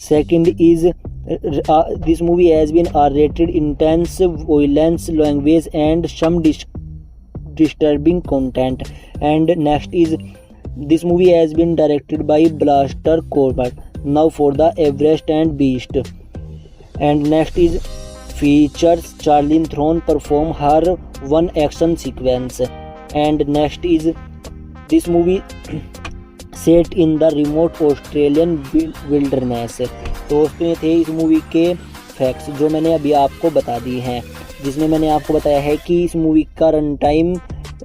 second is this movie has been R-rated, intense violence, language and some disturbing content. And next is this movie has been directed by Blaster Corbett. now for the Everest and Beast. And next is features Charlize Theron perform her one action sequence. And next is this movie set in the remote Australian wilderness. दोस्तों ये थे इस movie के facts जो मैंने अभी आपको बता दिए हैं, जिसमें मैंने आपको बताया है कि इस मूवी का रन टाइम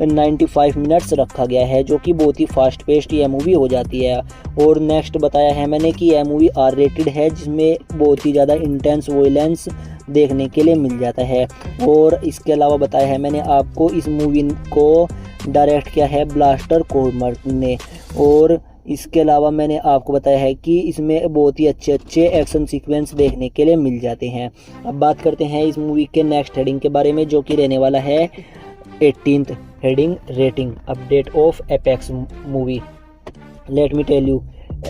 95 मिनट्स रखा गया है, जो कि बहुत ही फास्ट पेस्ड यह मूवी हो जाती है। और नेक्स्ट बताया है मैंने कि यह मूवी आर रेटेड है, जिसमें बहुत ही ज़्यादा इंटेंस वॉयलेंस देखने के लिए मिल जाता है। और इसके अलावा बताया है मैंने आपको इस मूवी को डायरेक्ट किया है ब्लास्टर कॉर्मर्क ने। और इसके अलावा मैंने आपको बताया है कि इसमें बहुत ही अच्छे अच्छे एक्शन सीक्वेंस देखने के लिए मिल जाते हैं। अब बात करते हैं इस मूवी के नेक्स्ट हेडिंग के बारे में, जो कि रहने वाला है 18th heading, rating update of apex movie. Let me tell you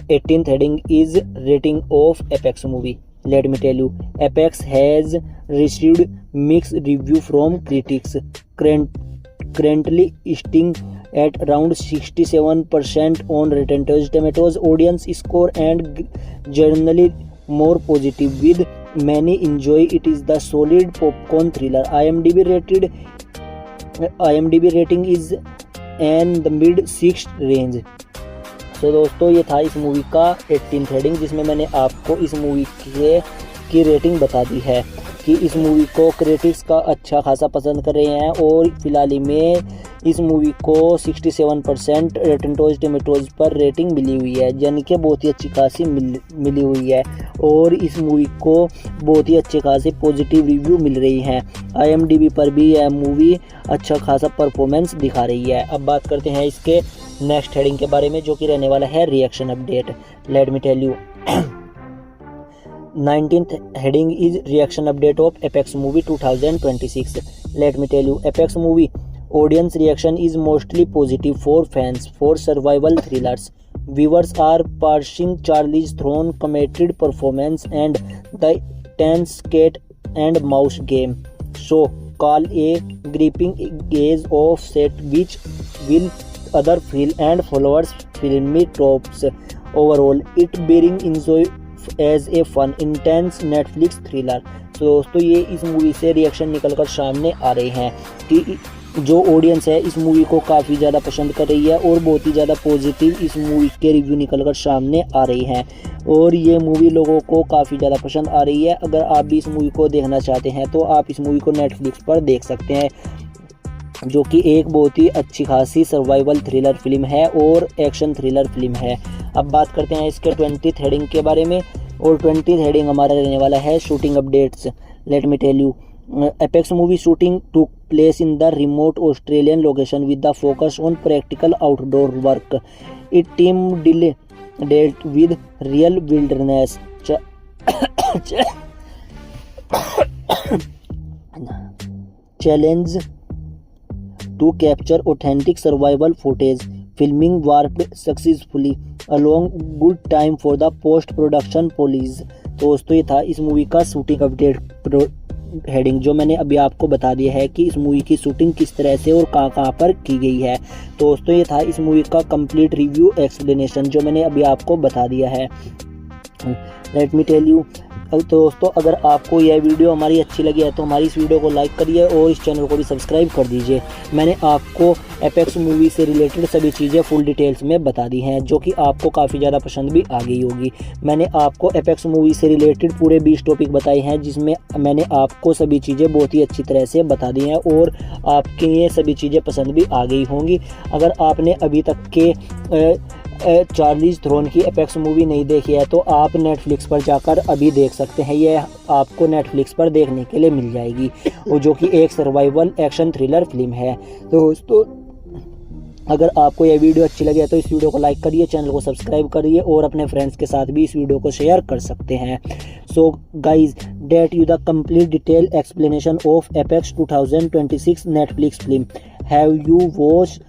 18th heading is rating of Apex movie. Let me tell you, Apex has received mixed review from critics, currently sitting at around 67% on Rotten Tomatoes audience score, and generally more positive, with many enjoy it is the solid popcorn thriller. IMDb rating is in the mid 6 range. तो दोस्तों ये था इस movie का 18th heading, जिसमें मैंने आपको इस मूवी की रेटिंग बता दी है कि इस मूवी को क्रिटिक्स का अच्छा खासा पसंद कर रहे हैं, और फिलहाल में इस मूवी को 67% रॉटन टोमेटोज़ पर रेटिंग मिली हुई है, यानी कि बहुत ही अच्छी खासी मिली हुई है। और इस मूवी को बहुत ही अच्छे खासे पॉजिटिव रिव्यू मिल रही हैं। IMDb पर भी यह मूवी अच्छा खासा परफॉर्मेंस दिखा रही है। अब बात करते हैं इसके नेक्स्ट हेडिंग के बारे में, जो कि रहने वाला है reaction update. Let me tell you 19th heading is reaction update of Apex movie 2026. Let me tell you, Apex movie audience reaction is mostly positive for fans for survival thrillers. Viewers are praising Charlize Theron committed performance and the tense cat and mouse game. So call a gripping gaze of set which will other film and followers filmy tropes. Overall, it bearing enjoy as a fun intense Netflix thriller. तो दोस्तों ये इस movie से reaction निकल कर सामने आ रहे हैं कि जो ऑडियंस है इस मूवी को काफ़ी ज़्यादा पसंद कर रही है, और बहुत ही ज़्यादा पॉजिटिव इस मूवी के रिव्यू निकल कर सामने आ रही हैं, और ये मूवी लोगों को काफ़ी ज़्यादा पसंद आ रही है। अगर आप भी इस मूवी को देखना चाहते हैं तो आप इस मूवी को नेटफ्लिक्स पर देख सकते हैं, जो कि एक बहुत ही अच्छी खासी सर्वाइवल थ्रिलर फिल्म है और एक्शन थ्रिलर फिल्म है। अब बात करते हैं इसके 20th हेडिंग के बारे में, और 20th हेडिंग हमारा रहने वाला है shooting updates. Let me tell you, Apex movie shooting took place in the remote Australian location with the focus on practical outdoor work. It team dealt with real wilderness challenge to capture authentic survival footage. Filming worked successfully along good time for the post production police. दोस्तों ये था इस movie का shooting update heading, जो मैंने अभी आपको बता दिया है कि इस मूवी की शूटिंग किस तरह से और कहाँ पर की गई है। दोस्तों ये था इस मूवी का कंप्लीट रिव्यू एक्सप्लेनेशन, जो मैंने अभी आपको बता दिया है। लेट मी टेल यू, तो दोस्तों अगर आपको यह वीडियो हमारी अच्छी लगी है तो हमारी इस वीडियो को लाइक करिए और इस चैनल को भी सब्सक्राइब कर दीजिए। मैंने आपको एपेक्स मूवी से रिलेटेड सभी चीज़ें फुल डिटेल्स में बता दी हैं, जो कि आपको काफ़ी ज़्यादा पसंद भी आ गई होगी। मैंने आपको एपेक्स मूवी से रिलेटेड पूरे 20 टॉपिक बताए हैं, जिसमें मैंने आपको सभी चीज़ें बहुत ही अच्छी तरह से बता दी हैं, और आपके ये सभी चीज़ें पसंद भी आ गई होंगी। अगर आपने अभी तक के चार्लीज थ्रोन की एपेक्स मूवी नहीं देखी है तो आप नेटफ्लिक्स पर जाकर अभी देख सकते हैं। ये आपको नेटफ्लिक्स पर देखने के लिए मिल जाएगी, और जो कि एक सर्वाइवल एक्शन थ्रिलर फिल्म है। तो दोस्तों अगर आपको यह वीडियो अच्छी लगे तो इस वीडियो को लाइक करिए, चैनल को सब्सक्राइब करिए, और अपने फ्रेंड्स के साथ भी इस वीडियो को शेयर कर सकते हैं। So guys, that you the complete detail explanation of Apex 2026 Netflix film. Have you watched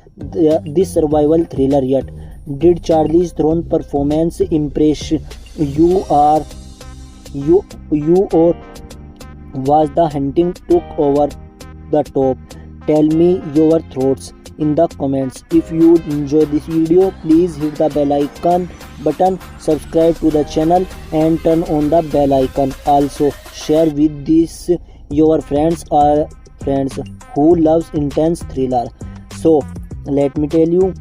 this survival thriller yet? Did Charlize Theron performance impress you or was the hunting took over the top? Tell me your thoughts in the comments. If you enjoy this video, please hit the bell icon button, subscribe to the channel and turn on the bell icon. Also share with this your friends or friends who loves intense thriller. So let me tell you,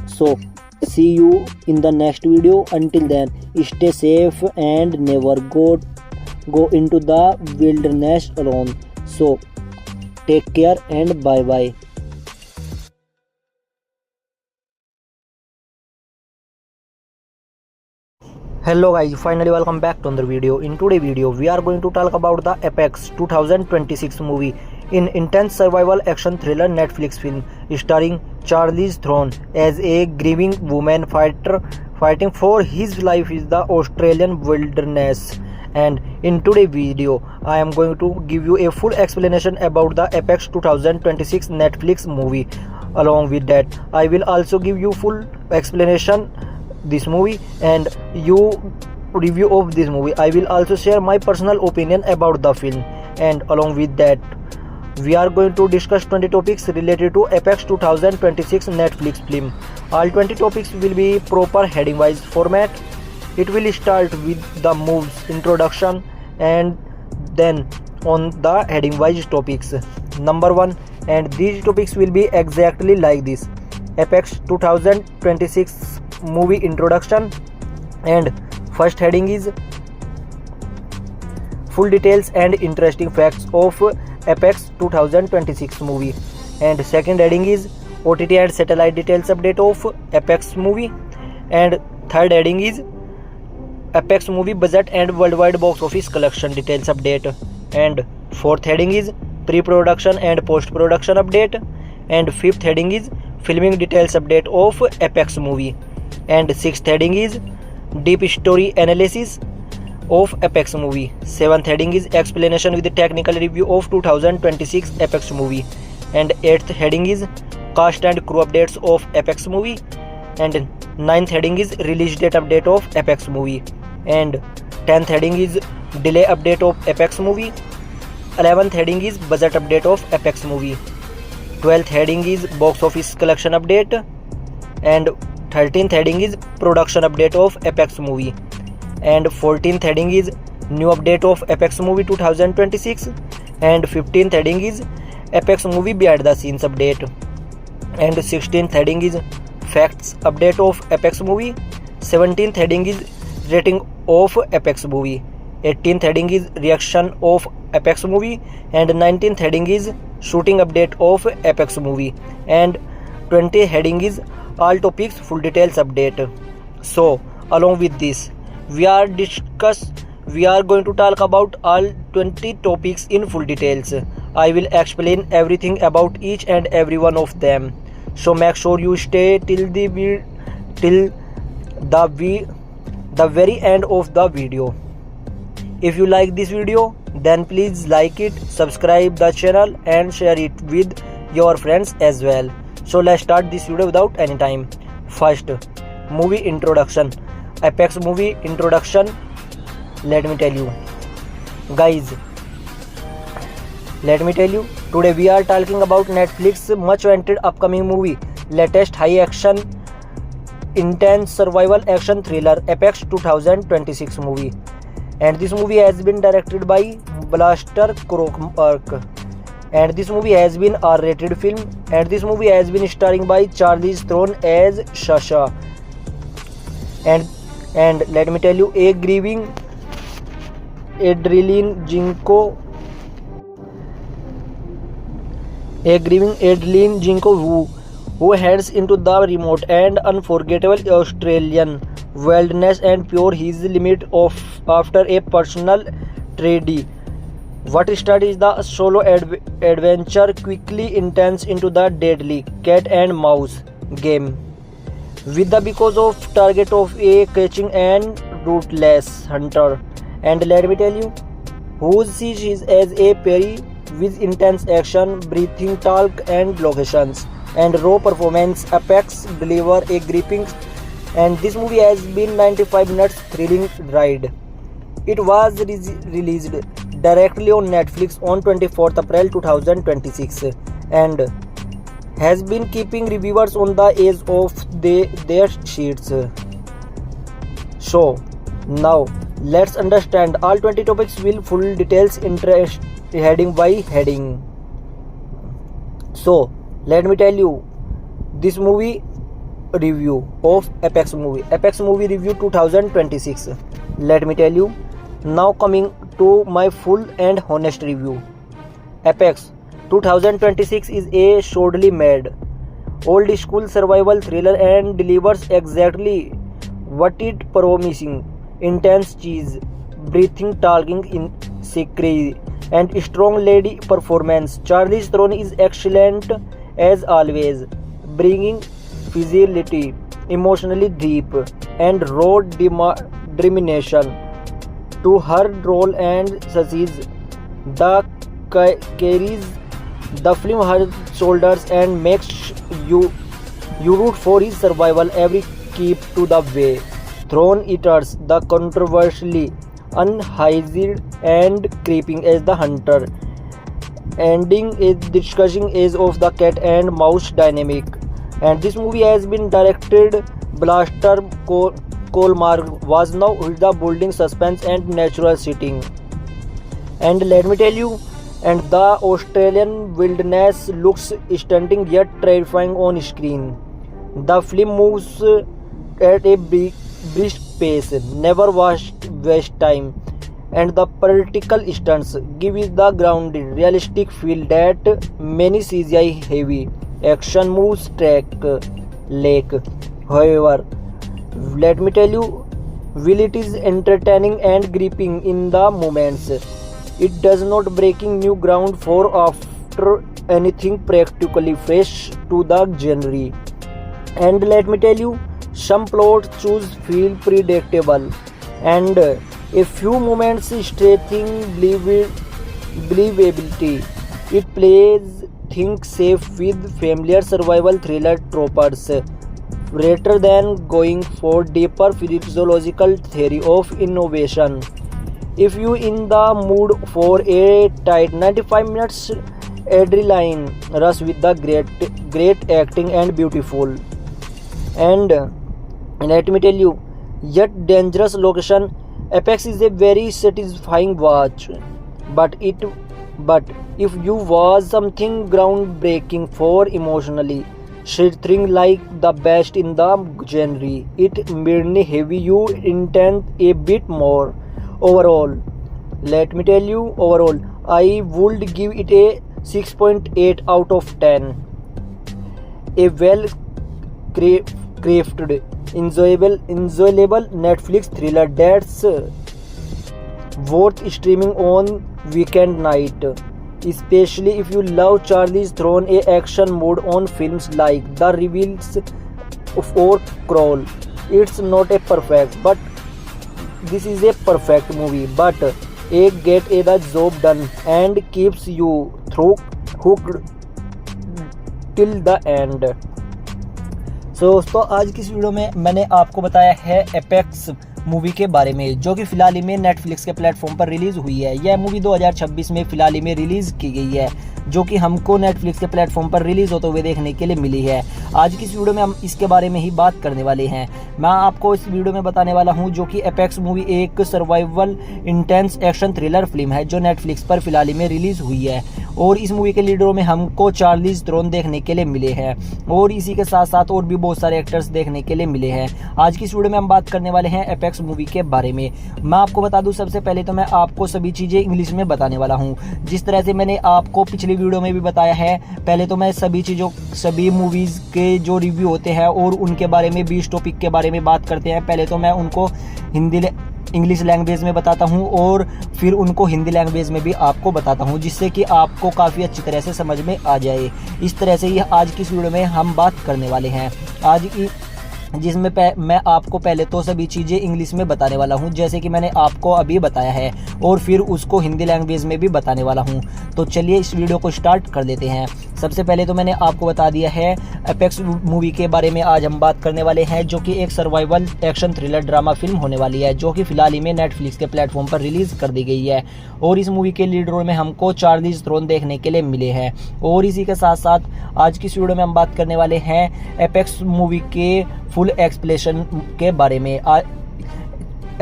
so see you in the next video. Until then, stay safe and never go into the wilderness alone. So take care and bye bye. Hello guys, finally welcome back to another video. In today's video we are going to talk about the Apex 2026 movie, in intense survival action thriller Netflix film starring Charlize Theron as a grieving woman fighting for his life in the Australian wilderness. And in today's video I am going to give you a full explanation about the Apex 2026 Netflix movie. Along with that, I will also give you full explanation this movie and you review of this movie. I will also share my personal opinion about the film, and along with that we are going to discuss 20 topics related to Apex 2026 Netflix film. All 20 topics will be proper heading wise format. It will start with the movie's introduction and then on the heading wise topics number 1, and these topics will be exactly like this: Apex 2026 movie introduction, and first heading is full details and interesting facts of Apex 2026 movie, and second heading is OTT and satellite details update of Apex movie, and third heading is Apex movie budget and worldwide box office collection details update, and fourth heading is pre-production and post-production update, and fifth heading is filming details update of Apex movie, and sixth heading is deep story analysis of Apex movie. Seventh heading is explanation with the technical review of 2026 Apex movie, and eighth heading is cast and crew updates of Apex movie, and ninth heading is release date update of Apex movie, and 10th heading is delay update of Apex movie. 11th heading is budget update of Apex movie. 12th heading is box office collection update, and 13th heading is production update of Apex movie, and 14th heading is new update of Apex movie 2026, and 15th heading is Apex movie behind the scenes update, and 16th heading is facts update of Apex movie. 17th heading is rating of Apex movie. 18th heading is reaction of Apex movie, and 19th heading is shooting update of Apex movie, and 20th heading is all topics full details update. So along with this we are going to talk about all 20 topics in full details. I will explain everything about each and every one of them, so make sure you stay till the very end of the video. If you like this video, then please like it, subscribe the channel and share it with your friends as well. So let's start this video without any time. First, movie introduction. Apex movie introduction. Let me tell you guys, today we are talking about Netflix much wanted upcoming movie, latest high action intense survival action thriller Apex 2026 movie, and this movie has been directed by Blaster Krokmark, and this movie has been a R-rated film, and this movie has been starring by Charlize Theron as Sasha, and let me tell you, a grieving Adeline Jinko who heads into the remote and unforgettable Australian wilderness and pure his limit of after a personal tragedy. What started the solo adventure quickly intense into the deadly cat and mouse game, with the because of target of a catching and ruthless hunter. And let me tell you, who she is as a Perry with intense action, breathing talk and locations and raw performance. Apex deliver a gripping, and this movie has been 95 minutes thrilling ride. It was released directly on Netflix on 24th April 2026, and has been keeping reviewers on the edge of their seats. So, now let's understand all 20 topics with full details interest heading by heading. So, let me tell you this movie review of Apex movie. Apex movie review 2026. Let me tell you. Now coming to my full and honest review. Apex 2026 is a solidly made, old school survival thriller and delivers exactly what it promising. Intense cheese, breathing talking in secret, and strong lady performance. Charlize Theron is excellent as always, bringing physicality, emotionally deep, and raw determination to her role and succeeds. The carries the film her shoulders and makes you root for his survival every keep to the way. Throne Eaters, the controversially unhinged and creeping as the hunter, ending is discussing age of the cat and mouse dynamic. And this movie has been directed Blaster Colmark was now with the building suspense and natural setting. And let me tell you, and the Australian wilderness looks stunning yet terrifying on screen. The film moves at a brisk pace, never waste time, and the practical stunts give it the grounded, realistic feel that many CGI-heavy action moves lack. However, let me tell you, while it is entertaining and gripping in the moments, it does not breaking new ground for after anything practically fresh to the genre. And let me tell you, some plot choose feel predictable, and a few moments strengthening believability. It plays things safe with familiar survival thriller tropes, rather than going for deeper physiological theory of innovation. If you in the mood for a tight 95 minutes adrenaline rush with the great acting and beautiful, and let me tell you, yet dangerous location, Apex is a very satisfying watch. But if you was something groundbreaking for emotionally shattering like the best in the genre, it made me heavy you intent a bit more. Overall, let me tell you, overall, I would give it a 6.8 out of 10. A well crafted, enjoyable Netflix thriller that's worth streaming on weekend night. Especially if you love Charlize Theron a action mode on films like The Reveals or Crawl. It's not a perfect, but this is a perfect movie, but it get the job done and keeps you hooked till the end. So दोस्तों, आज की इस video में मैंने आपको बताया है apex movie के बारे में, जो कि फिलहाल ही में नेटफ्लिक्स के प्लेटफॉर्म पर रिलीज हुई है। यह मूवी 2026 में फिलहाल ही में रिलीज की गई है, जो कि हमको नेटफ्लिक्स के प्लेटफॉर्म पर रिलीज होते हुए देखने के लिए मिली है। आज की इस वीडियो में हम इसके बारे में ही बात करने वाले हैं। मैं आपको इस वीडियो में बताने वाला हूं जो कि एपेक्स मूवी एक survival intense action thriller film है, जो नेटफ्लिक्स पर फिलहाल ही में रिलीज हुई है। और इस मूवी के लीडरों में हमको चार्लिज थ्रोन देखने के लिए मिले हैं, और इसी के साथ साथ और भी बहुत सारे एक्टर्स देखने के लिए मिले हैं। आज की इस वीडियो में हम बात करने वाले हैं एपेक्स मूवी के बारे में। मैं आपको बता दूं, सबसे पहले तो मैं आपको सभी चीजें इंग्लिश में बताने वाला हूं, जिस तरह से मैंने आपको पिछली वीडियो में भी बताया है। पहले तो मैं सभी मूवीज के जो रिव्यू होते हैं और उनके बारे में 20 टॉपिक के बारे में बात करते हैं। पहले तो मैं उनको इंग्लिश लैंग्वेज में बताता हूं और फिर उनको हिंदी लैंग्वेज में भी आपको बताता हूं, जिससे कि आपको काफ़ी अच्छी तरह से समझ में आ जाए। इस तरह से ही आज की इस वीडियो में हम बात करने वाले हैं, जिसमें मैं आपको पहले तो सभी चीज़ें इंग्लिश में बताने वाला हूं, जैसे कि मैंने आपको अभी बताया है, और फिर उसको हिंदी लैंग्वेज में भी बताने वाला हूं। तो चलिए इस वीडियो को स्टार्ट कर देते हैं। सबसे पहले तो मैंने आपको बता दिया है एपेक्स मूवी के बारे में आज हम बात करने वाले हैं, जो कि एक survival action thriller drama film होने वाली है, जो कि फिलहाल ही में नेटफ्लिक्स के प्लेटफॉर्म पर रिलीज कर दी गई है। और इस मूवी के लीड रोल में हमको चार्लीज थ्रोन देखने के लिए मिले हैं। और इसी के साथ साथ आज की इस वीडियो में हम बात करने वाले हैं एपेक्स मूवी के फुल एक्सप्लेनेशन के बारे में।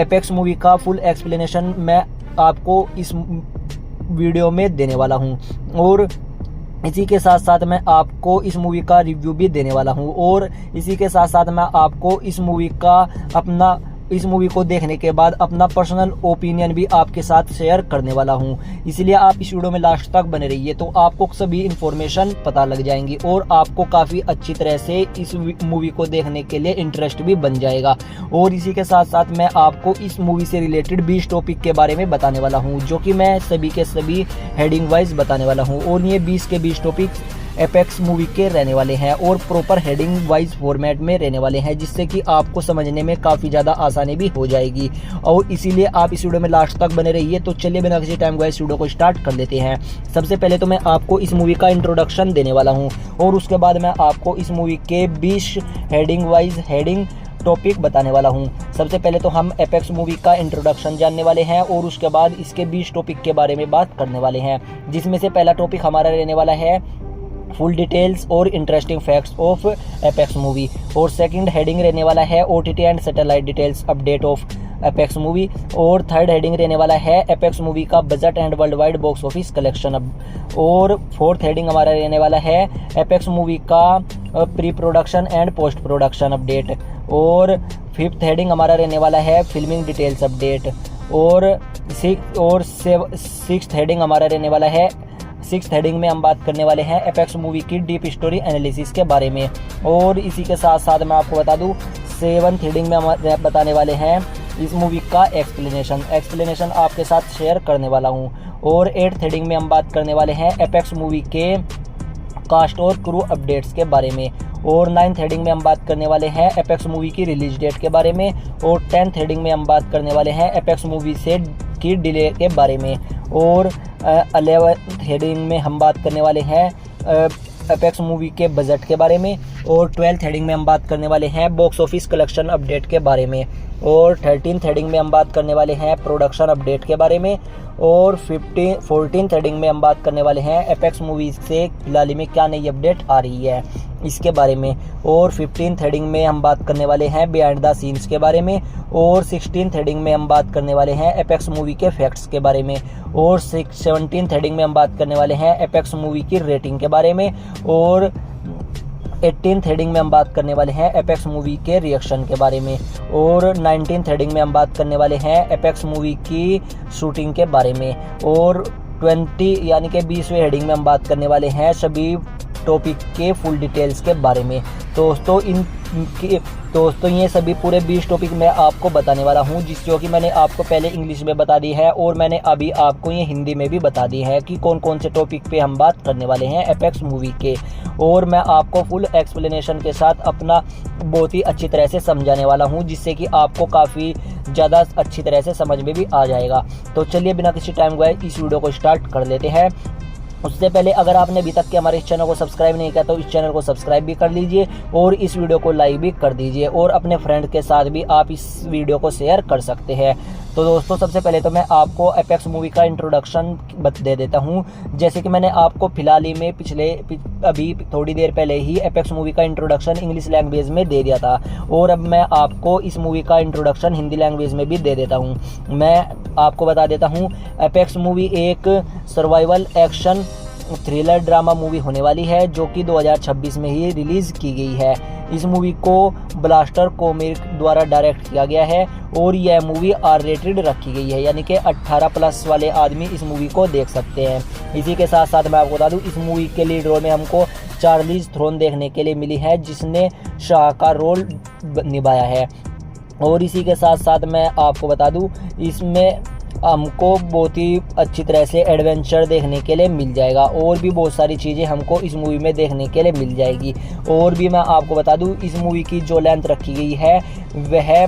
एपेक्स मूवी का फुल एक्सप्लेनेशन मैं आपको इस वीडियो में देने वाला हूं, और इसी के साथ साथ मैं आपको इस मूवी का रिव्यू भी देने वाला हूं, और इसी के साथ साथ मैं आपको इस मूवी को देखने के बाद अपना पर्सनल ओपिनियन भी आपके साथ शेयर करने वाला हूं। इसलिए आप इस वीडियो में लास्ट तक बने रहिए, तो आपको सभी इन्फॉर्मेशन पता लग जाएंगी और आपको काफ़ी अच्छी तरह से इस मूवी को देखने के लिए इंटरेस्ट भी बन जाएगा। और इसी के साथ साथ मैं आपको इस मूवी से रिलेटेड 20 टॉपिक के बारे में बताने वाला हूँ, जो कि मैं सभी के सभी हेडिंग वाइज बताने वाला हूँ। और ये 20 के 20 टॉपिक एपेक्स मूवी के रहने वाले हैं और प्रॉपर हेडिंग वाइज फॉर्मेट में रहने वाले हैं, जिससे कि आपको समझने में काफ़ी ज़्यादा आसानी भी हो जाएगी। और इसीलिए आप इस वीडियो में लास्ट तक बने रहिए। तो चलिए बिना किसी टाइम को इस वीडियो को स्टार्ट कर लेते हैं। सबसे पहले तो मैं आपको इस मूवी का इंट्रोडक्शन देने वाला हूँ, और उसके बाद मैं आपको इस मूवी के 20 हेडिंग टॉपिक बताने वाला हूं। सबसे पहले तो हम एपेक्स मूवी का इंट्रोडक्शन जानने वाले हैं, और उसके बाद इसके 20 टॉपिक के बारे में बात करने वाले हैं, जिसमें से पहला टॉपिक हमारा रहने वाला है फुल डिटेल्स और interesting facts of apex movie, और सेकंड हेडिंग रहने वाला है OTT and satellite details update of apex movie, और थर्ड हेडिंग रहने वाला है एपेक्स मूवी का budget and world wide box office collection अब, और फोर्थ हेडिंग हमारा रहने वाला है एपेक्स मूवी का pre production and post production update, और फिफ्थ हेडिंग हमारा रहने वाला है फिल्मिंग डिटेल्स अपडेट, और सिक्स्थ हेडिंग हमारा रहने वाला है सिक्स्थ हेडिंग में हम बात करने वाले हैं एपेक्स मूवी की डीप स्टोरी एनालिसिस के बारे में। और इसी के साथ साथ मैं आपको बता दूं सेवंथ हेडिंग में हम बताने वाले हैं इस मूवी का एक्सप्लेनेशन आपके साथ शेयर करने वाला हूं। और एट्थ हेडिंग में हम बात करने वाले हैं एपेक्स मूवी के कास्ट और क्रू अपडेट्स के बारे में, और नाइन्थ हेडिंग में हम बात करने वाले हैं एपेक्स मूवी की रिलीज डेट के बारे में, और 10th हेडिंग में हम बात करने वाले हैं एपेक्स मूवी से की डिले के बारे में, और 11th हेडिंग में हम बात करने वाले हैं एपेक्स मूवी के बजट के बारे में, और 12th हेडिंग में हम बात करने वाले हैं बॉक्स ऑफिस कलेक्शन अपडेट के बारे में, और 13th हेडिंग में हम बात करने वाले हैं प्रोडक्शन अपडेट के बारे में, और 14th हेडिंग में हम बात करने वाले हैं एपेक्स मूवी से फिलहाल में क्या नई अपडेट आ रही है इसके बारे में, और 15th हेडिंग में हम बात करने वाले हैं बिहाइंड द सीन्स के बारे में, और 16th हेडिंग में हम बात करने वाले हैं एपेक्स मूवी के फैक्ट्स के बारे में, और 17th हेडिंग में हम बात करने वाले हैं एपेक्स मूवी की रेटिंग के बारे में, और 18th हेडिंग में हम बात करने वाले हैं एपेक्स मूवी के रिएक्शन के बारे में, और 19th हेडिंग में हम बात करने वाले हैं एपेक्स मूवी की शूटिंग के बारे में, और 20 यानी कि 20वें हेडिंग में हम बात करने वाले हैं सभी टॉपिक के फुल डिटेल्स के बारे में। दोस्तों ये सभी पूरे 20 टॉपिक मैं आपको बताने वाला हूँ, जो कि मैंने आपको पहले इंग्लिश में बता दी है, और मैंने अभी आपको ये हिंदी में भी बता दी है कि कौन कौन से टॉपिक पे हम बात करने वाले हैं एपेक्स मूवी के। और मैं आपको फुल एक्सप्लेनेशन के साथ अपना बहुत ही अच्छी तरह से समझाने वाला हूँ, जिससे कि आपको काफ़ी ज़्यादा अच्छी तरह से समझ में भी आ जाएगा। तो चलिए बिना किसी टाइम गए इस वीडियो को स्टार्ट कर लेते हैं। उससे पहले अगर आपने अभी तक के हमारे इस चैनल को सब्सक्राइब नहीं किया तो इस चैनल को सब्सक्राइब भी कर लीजिए, और इस वीडियो को लाइक भी कर दीजिए, और अपने फ्रेंड के साथ भी आप इस वीडियो को शेयर कर सकते हैं। तो दोस्तों सबसे पहले तो मैं आपको एपेक्स मूवी का इंट्रोडक्शन दे देता हूं। जैसे कि मैंने आपको फिलहाल ही में अभी थोड़ी देर पहले ही एपेक्स मूवी का इंट्रोडक्शन इंग्लिश लैंग्वेज में दे दिया था, और अब मैं आपको इस मूवी का इंट्रोडक्शन हिंदी लैंग्वेज में भी दे देता हूं। मैं आपको बता देता हूं एपेक्स मूवी एक survival action thriller drama movie होने वाली है, जो कि 2026 में ही रिलीज की गई है। इस मूवी को ब्लास्टर कॉमिक द्वारा डायरेक्ट किया गया है, और यह मूवी आर रेटेड रखी गई है, यानी कि 18+ वाले आदमी इस मूवी को देख सकते हैं। इसी के साथ साथ मैं आपको बता दूं इस मूवी के लीड रोल में हमको चार्लीज थ्रोन देखने के लिए मिली है, जिसने शाह का रोल निभाया है। और इसी के साथ साथ मैं आपको बता दूं इसमें हमको बहुत ही अच्छी तरह से एडवेंचर देखने के लिए मिल जाएगा, और भी बहुत सारी चीज़ें हमको इस मूवी में देखने के लिए मिल जाएगी। और भी मैं आपको बता दूं इस मूवी की जो लेंथ रखी गई है वह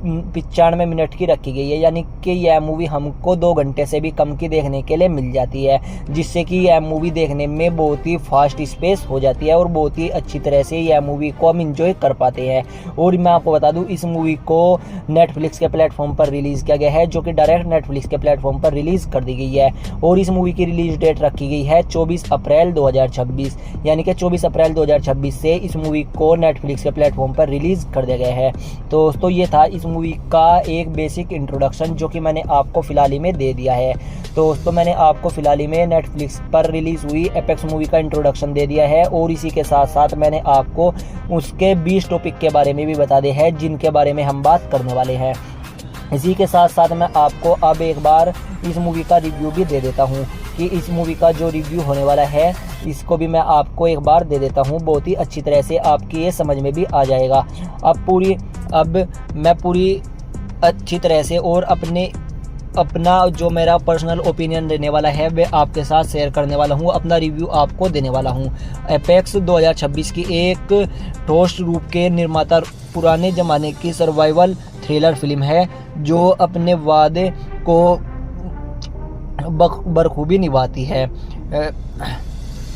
95 मिनट की रखी गई है, यानी कि यह मूवी हमको 2 घंटे से भी कम की देखने के लिए मिल जाती है, जिससे कि यह मूवी देखने में बहुत ही फास्ट स्पेस हो जाती है और बहुत ही अच्छी तरह से यह मूवी को हम इंजॉय कर पाते हैं। और मैं आपको बता दूं, इस मूवी को नेटफ्लिक्स के प्लेटफॉर्म पर रिलीज़ किया गया है, जो कि डायरेक्ट नेटफ्लिक्स के प्लेटफॉर्म पर रिलीज़ कर दी गई है। और इस मूवी की रिलीज डेट रखी गई है 24 अप्रैल 2026, यानी कि 24 अप्रैल 2026 से इस मूवी को नेटफ्लिक्स के प्लेटफॉर्म पर रिलीज़ कर दिया गया है। तो दोस्तों ये था इस मूवी का एक बेसिक इंट्रोडक्शन, जो कि मैंने आपको फिलहाल ही में दे दिया है। तो दोस्तों मैंने आपको फिलहाल ही में नेटफ्लिक्स पर रिलीज़ हुई एपेक्स मूवी का इंट्रोडक्शन दे दिया है, और इसी के साथ साथ मैंने आपको उसके 20 टॉपिक के बारे में भी बता दिए हैं, जिनके बारे में हम बात करने वाले हैं। इसी के साथ साथ मैं आपको अब एक बार इस मूवी का रिव्यू भी दे देता हूँ, कि इस मूवी का जो रिव्यू होने वाला है इसको भी मैं आपको एक बार दे देता हूँ, बहुत ही अच्छी तरह से आपकी ये समझ में भी आ जाएगा। अब मैं पूरी अच्छी तरह से और अपना जो मेरा पर्सनल ओपिनियन रहने वाला है वह आपके साथ शेयर करने वाला हूँ, अपना रिव्यू आपको देने वाला हूँ। एपेक्स 2026 की एक ठोस रूप के निर्माता पुराने ज़माने की सर्वाइवल थ्रिलर फिल्म है, जो अपने वादे को बखूबी निभाती है।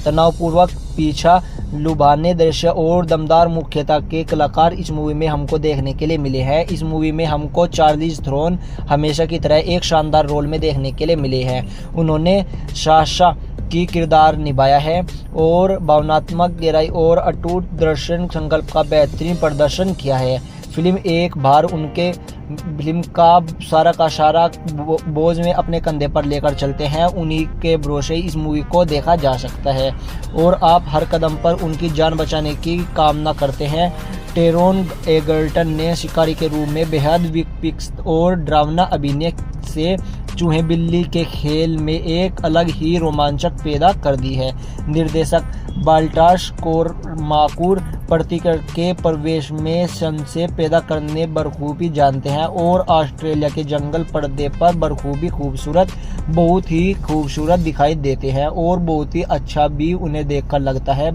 तनावपूर्वक पीछा लुभाने दृश्य और दमदार मुख्यता के कलाकार इस मूवी में हमको देखने के लिए मिले हैं। इस मूवी में हमको चार्लिज थ्रोन हमेशा की तरह एक शानदार रोल में देखने के लिए मिले हैं। उन्होंने साशा की किरदार निभाया है और भावनात्मक गहराई और अटूट दर्शन संकल्प का बेहतरीन प्रदर्शन किया है। फिल्म एक बार उनके फिल्म का सारा बोझ में अपने कंधे पर लेकर चलते हैं, उन्हीं के भरोसे इस मूवी को देखा जा सकता है और आप हर कदम पर उनकी जान बचाने की कामना करते हैं। टेरोन एगर्टन ने शिकारी के रूप में बेहद विकसित और डरावना अभिनय से चूहे बिल्ली के खेल में एक अलग ही रोमांचक पैदा कर दी है। निर्देशक बाल्टाश कोरमाकुर प्रतिकर के प्रवेश में संशय पैदा करने बखूबी जानते हैं और ऑस्ट्रेलिया के जंगल पर्दे पर बखूबी बहुत ही खूबसूरत दिखाई देते हैं और बहुत ही अच्छा भी उन्हें देखकर लगता है।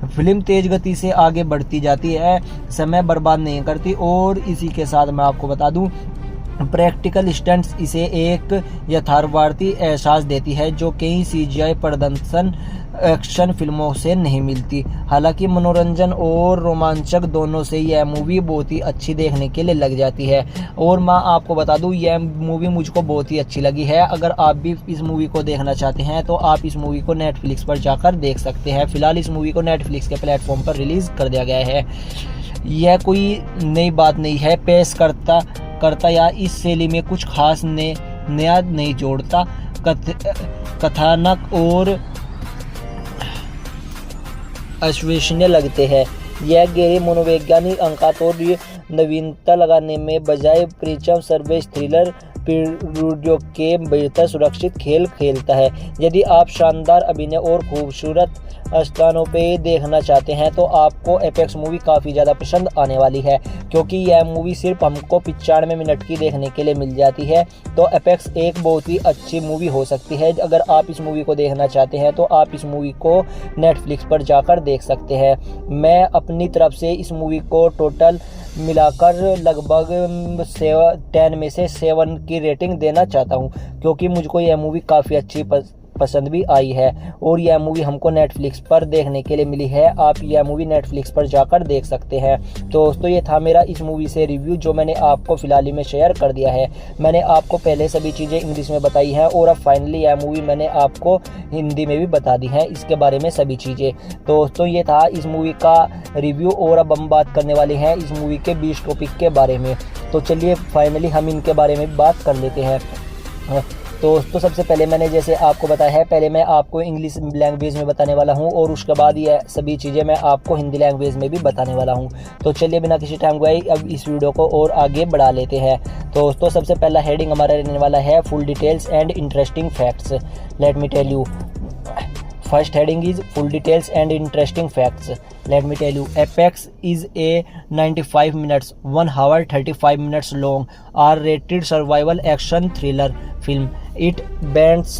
फिल्म तेज गति से आगे बढ़ती जाती है, समय बर्बाद नहीं करती, और इसी के साथ मैं आपको बता दूं, प्रैक्टिकल स्टंट्स इसे एक यथार्थवादी एहसास देती है, जो कई सीजीआई प्रदर्शन एक्शन फिल्मों से नहीं मिलती। हालांकि मनोरंजन और रोमांचक दोनों से यह मूवी बहुत ही अच्छी देखने के लिए लग जाती है। और मैं आपको बता दूं, यह मूवी मुझको बहुत ही अच्छी लगी है। अगर आप भी इस मूवी को देखना चाहते हैं तो आप इस मूवी को नेटफ्लिक्स पर जाकर देख सकते हैं। फिलहाल इस मूवी को नेटफ्लिक्स के प्लेटफॉर्म पर रिलीज़ कर दिया गया है। यह कोई नई बात नहीं है, पेश करता या इस शैली में कुछ खास नया नहीं जोड़ता। कथानक और अविश्वसनीय लगते हैं। यह गहरे मनोवैज्ञानिक अंकात और नवीनता लगाने में बजाय प्रीचम सर्विस थ्रिलर पीढ़ियों के बेहतर सुरक्षित खेल खेलता है। यदि आप शानदार अभिनय और खूबसूरत स्थानों पे देखना चाहते हैं तो आपको एपेक्स मूवी काफ़ी ज़्यादा पसंद आने वाली है, क्योंकि यह मूवी सिर्फ हमको 95 मिनट की देखने के लिए मिल जाती है। तो एपेक्स एक बहुत ही अच्छी मूवी हो सकती है। अगर आप इस मूवी को देखना चाहते हैं तो आप इस मूवी को नेटफ्लिक्स पर जाकर देख सकते हैं। मैं अपनी तरफ से इस मूवी को टोटल मिलाकर लगभग 10 में से 7 की रेटिंग देना चाहता हूँ, क्योंकि मुझको यह मूवी काफ़ी अच्छी पसंद भी आई है और यह मूवी हमको नेटफ्लिक्स पर देखने के लिए मिली है। आप यह मूवी नेटफ्लिक्स पर जाकर देख सकते हैं। तो दोस्तों ये था मेरा इस मूवी से रिव्यू, जो मैंने आपको फिलहाल ही में शेयर कर दिया है। मैंने आपको पहले सभी चीज़ें इंग्लिश में बताई हैं और अब फाइनली यह मूवी मैंने आपको हिंदी में भी बता दी है, इसके बारे में सभी चीज़ें। तो दोस्तों ये था इस मूवी का रिव्यू, और अब हम बात करने वाले हैं इस मूवी के 20 टॉपिक के बारे में। तो चलिए फाइनली हम इनके बारे में बात कर लेते हैं। तो दोस्तों सबसे पहले मैंने जैसे आपको बताया है, पहले मैं आपको इंग्लिश लैंग्वेज में बताने वाला हूं और उसके बाद ये सभी चीज़ें मैं आपको हिंदी लैंग्वेज में भी बताने वाला हूं। तो चलिए बिना किसी टाइम गवाए अब इस वीडियो को और आगे बढ़ा लेते हैं। तो दोस्तों सबसे पहला हेडिंग हमारा रहने वाला है full details and interesting facts. Let me tell you, first heading is full details and interesting facts. Let me tell you, Apex is a 95 minutes 1 hour 35 minutes long R-rated survival action thriller film. It blends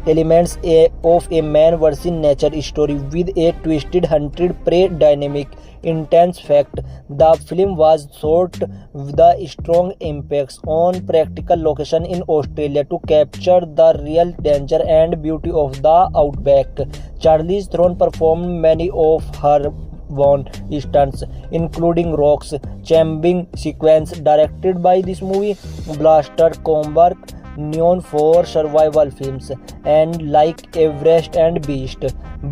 elements of a man versus nature story with a twisted hunted prey dynamic. Intense fact: the film was shot with the strong impacts on practical location in Australia to capture the real danger and beauty of the outback. Charlize Theron performed many of her own stunts, including rocks climbing sequence directed by this movie. Blaster Comberg, known for survival films and like Everest and Beast,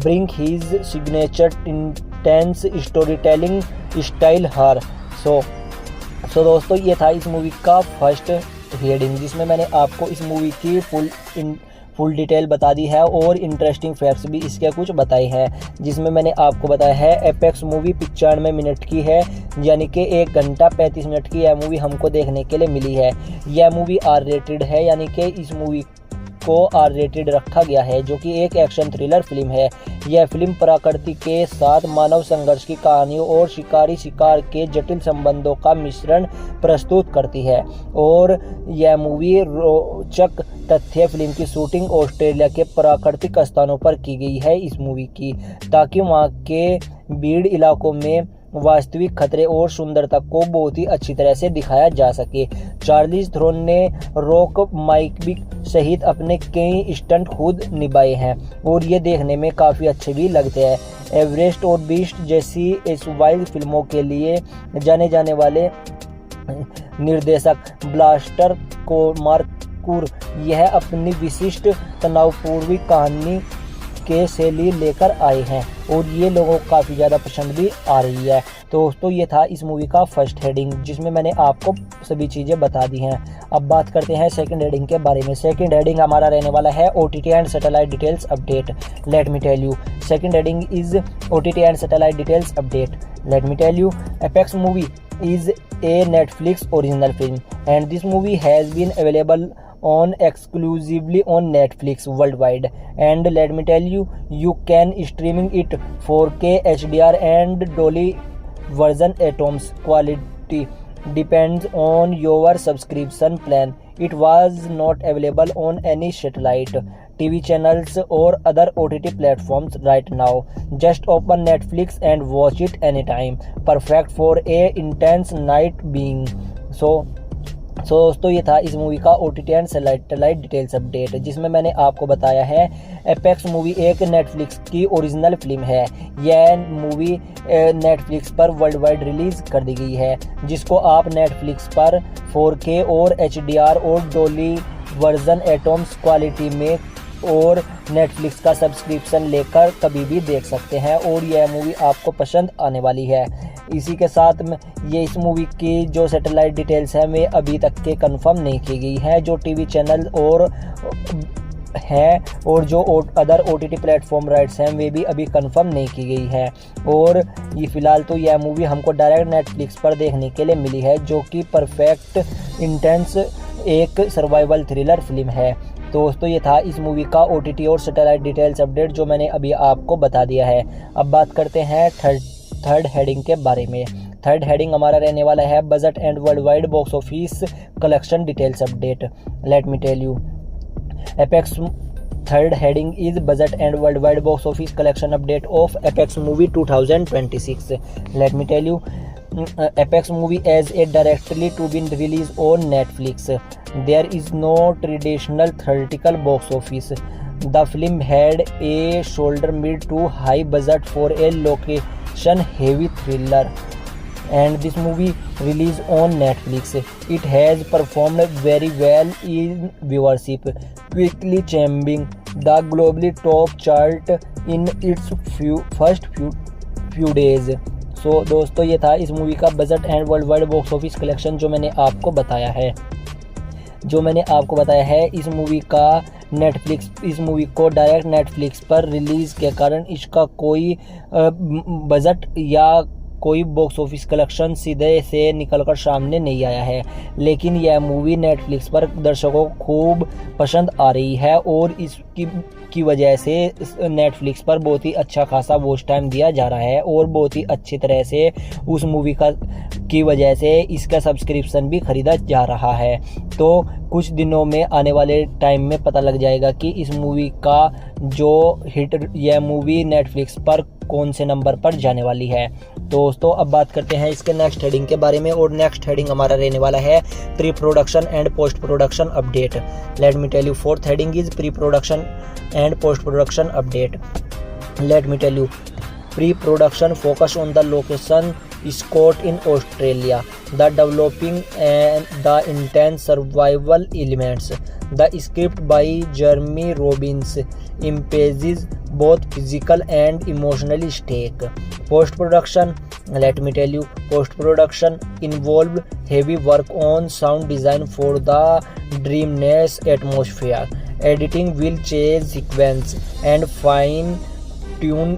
bring his signature intense storytelling style her. सो दोस्तों ये था इस movie का first heading, जिसमें मैंने आपको इस movie की फुल डिटेल बता दी है और इंटरेस्टिंग फैक्ट्स भी इसके कुछ बताए हैं, जिसमें मैंने आपको बताया है एपेक्स मूवी 95 मिनट की है, यानी कि 1 घंटा 35 मिनट की यह मूवी हमको देखने के लिए मिली है। यह मूवी आर रेटेड है, यानी कि इस मूवी को आर रेटेड रखा गया है, जो कि एक एक्शन थ्रिलर फिल्म है। यह फिल्म प्रकृति के साथ मानव संघर्ष की कहानियों और शिकारी शिकार के जटिल संबंधों का मिश्रण प्रस्तुत करती है। और यह मूवी रोचक तथ्य फिल्म की शूटिंग ऑस्ट्रेलिया के प्राकृतिक स्थानों पर की गई है इस मूवी की, ताकि वहाँ के भीड़ इलाकों में वास्तविक खतरे और सुंदरता को बहुत ही अच्छी तरह से दिखाया जा सके। चार्लिज थ्रोन ने रॉक माइकबिक सहित अपने कई स्टंट खुद निभाए हैं और ये देखने में काफ़ी अच्छे भी लगते हैं। एवरेस्ट और बीस्ट जैसी वाइल्ड फिल्मों के लिए जाने जाने वाले निर्देशक ब्लास्टर कोमारकुर यह अपनी विशिष्ट तनावपूर्ण कहानी के शैली लेकर आए हैं और ये लोगों को काफ़ी ज़्यादा पसंद भी आ रही है। तो दोस्तों ये था इस मूवी का फर्स्ट हेडिंग, जिसमें मैंने आपको सभी चीज़ें बता दी हैं। अब बात करते हैं सेकंड हेडिंग के बारे में। सेकंड हेडिंग हमारा रहने वाला है OTT and satellite details update. Let me tell you, second heading is OTT and satellite details update. Let me tell you, Apex movie is a Netflix original film and this movie has been available on exclusively on Netflix worldwide, and let me tell you, you can streaming it 4K HDR and Dolby version atoms quality depends on your subscription plan. It was not available on any satellite TV channels or other OTT platforms right now. Just open Netflix and watch it anytime. Perfect for a intense night being. सो दोस्तों ये था इस movie का OTT and satellite details update, जिसमें मैंने आपको बताया है एपेक्स मूवी एक नेटफ्लिक्स की ओरिजिनल फिल्म है। यह मूवी नेटफ्लिक्स पर वर्ल्ड वाइड रिलीज कर दी गई है, जिसको आप नेटफ्लिक्स पर 4K और HDR और डोली वर्जन एटम्स क्वालिटी में और नेटफ्लिक्स का सब्सक्रिप्शन लेकर कभी भी देख सकते हैं और यह मूवी आपको पसंद आने वाली है। इसी के साथ में ये इस मूवी की जो सैटेलाइट डिटेल्स हैं वे अभी तक के कंफर्म नहीं की गई हैं, जो टीवी चैनल और हैं और जो अदर OTT प्लेटफॉर्म राइट्स हैं वे भी अभी कंफर्म नहीं की गई है। और ये फ़िलहाल तो यह मूवी हमको डायरेक्ट नेटफ्लिक्स पर देखने के लिए मिली है, जो कि परफेक्ट इंटेंस एक सर्वाइवल थ्रिलर फिल्म है। दोस्तों ये था इस मूवी का OTT और सैटेलाइट डिटेल्स अपडेट, जो मैंने अभी आपको बता दिया है। अब बात करते हैं थर्ड हेडिंग के बारे में। थर्ड हेडिंग हमारा रहने वाला है budget and world wide box office collection details update. Let me tell you, Apex third heading is budget and world wide box office collection update of apex movie 2026। Let me tell you, Apex movie as a directly to be released on Netflix. There is no traditional theatrical box office. The film had a shoulder mid to high budget for a location heavy thriller, and this movie released on Netflix. It has performed very well in viewership, quickly climbing the globally top chart in its first few days. तो दोस्तों ये था इस movie का budget and world wide box office collection, जो मैंने आपको बताया है। इस मूवी को डायरेक्ट नेटफ्लिक्स पर रिलीज़ के कारण इसका कोई बजट या कोई बॉक्स ऑफिस कलेक्शन सीधे से निकलकर सामने नहीं आया है, लेकिन यह मूवी नेटफ्लिक्स पर दर्शकों को खूब पसंद आ रही है और इसकी वजह से नेटफ्लिक्स पर बहुत ही अच्छा खासा वॉच टाइम दिया जा रहा है और बहुत ही अच्छी तरह से उस मूवी की वजह से इसका सब्सक्रिप्शन भी खरीदा जा रहा है। तो कुछ दिनों में आने वाले टाइम में पता लग जाएगा कि इस मूवी का जो हिट यह मूवी नेटफ्लिक्स पर कौन से नंबर पर जाने वाली है। दोस्तों अब बात करते हैं इसके नेक्स्ट हेडिंग के बारे में और नेक्स्ट हेडिंग हमारा रहने वाला है pre production and post production update. Let me tell you fourth heading is pre production and post production update. Let me tell you pre-production focus on the location Scott in Australia, the developing and the intense survival elements. The script by Jeremy Robbins imposes both physical and emotional stake. Post-production, let me tell you, post-production involved heavy work on sound design for the dreamless atmosphere. Editing will change sequence and fine-tune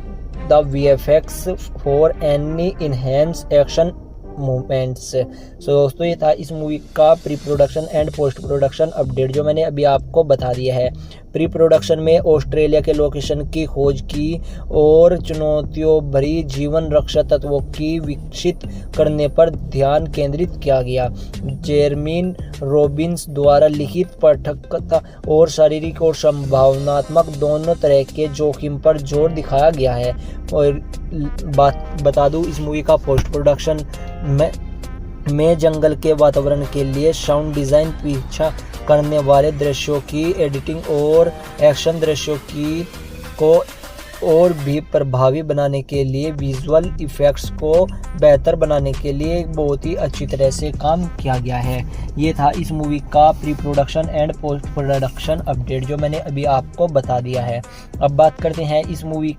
the VFX for any enhanced action movements. So दोस्तों ये था इस movie का pre production and post production update जो मैंने अभी आपको बता दिया है। प्री प्रोडक्शन में ऑस्ट्रेलिया के लोकेशन की खोज की और चुनौतियों भरी जीवन रक्षा तत्वों की विकसित करने पर ध्यान केंद्रित किया गया। जेरमीन रॉबिन्स द्वारा लिखित पटकथा और शारीरिक और संभावनात्मक दोनों तरह के जोखिम पर जोर दिखाया गया है। और बात बता दूं इस मूवी का पोस्ट प्रोडक्शन में जंगल के वातावरण के लिए साउंड डिज़ाइन, पीछा करने वाले दृश्यों की एडिटिंग और एक्शन दृश्यों को और भी प्रभावी बनाने के लिए विजुअल इफ़ेक्ट्स को बेहतर बनाने के लिए बहुत ही अच्छी तरह से काम किया गया है। ये था इस मूवी का pre production and post production update जो मैंने अभी आपको बता दिया है। अब बात करते हैं इस मूवी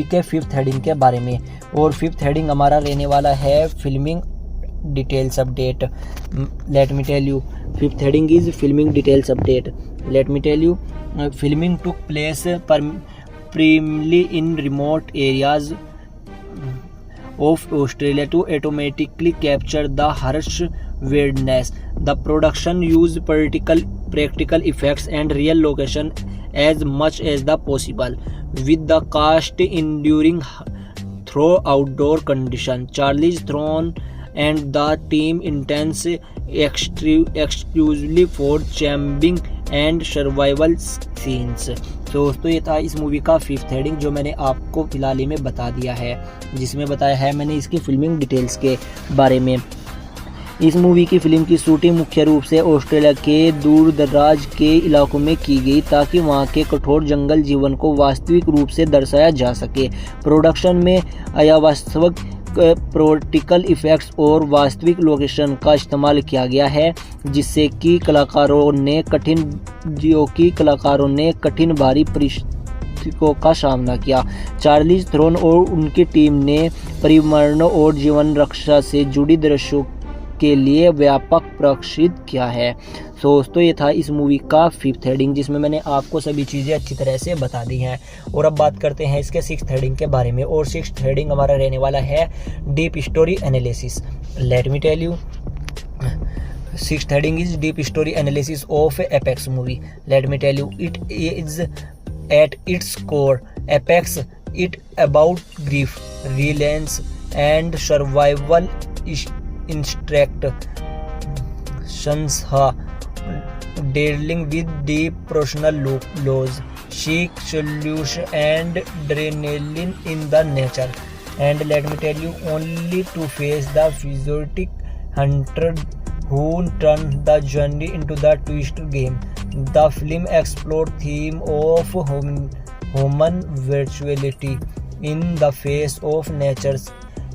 के फिफ्थ हेडिंग के बारे में और फिफ्थ हेडिंग हमारा रहने वाला है filming details update. Let me tell you fifth heading is filming details update. Let me tell you filming took place primarily in remote areas of Australia to automatically capture the harsh wilderness. The production used practical effects and real location as much as the possible, with the cast enduring through outdoor conditions. Charlize Theron and the team intense exclusively for champing and survival scenes. तो दोस्तों ये था इस movie का fifth heading जो मैंने आपको फिलहाल ही में बता दिया है, जिसमें बताया है मैंने इसकी फिल्मिंग डिटेल्स के बारे में। इस मूवी की फिल्म की शूटिंग मुख्य रूप से ऑस्ट्रेलिया के दूर दराज के इलाकों में की गई ताकि वहां के कठोर जंगल जीवन को वास्तविक रूप से दर्शाया जा सके। प्रोडक्शन में अवास्तविक प्रैक्टिकल इफेक्ट्स और वास्तविक लोकेशन का इस्तेमाल किया गया है, जिससे कि कलाकारों ने कठिन भारी परिस्थितियों का सामना किया। चार्लीज थ्रोन और उनकी टीम ने पर्यावरण और जीवन रक्षा से जुड़ी दृश्यों के लिए व्यापक प्रशिक्षित किया है। तो दोस्तों ये था इस मूवी का फिफ्थ हेडिंग जिसमें मैंने आपको सभी चीज़ें अच्छी तरह से बता दी हैं। और अब बात करते हैं इसके सिक्स्थ हेडिंग के बारे में और सिक्स्थ हेडिंग हमारा रहने वाला है deep story analysis. Let me tell you sixth heading is deep story analysis of apex movie. Let me tell you it is at its core apex it about grief, resilience and survival instinct संस्था dealing with deep personal lows, seek solution and adrenaline in the nature. And let me tell you, only to face the physiotic hunter who turn the journey into the twist game. The film explored theme of human virtuality in the face of nature's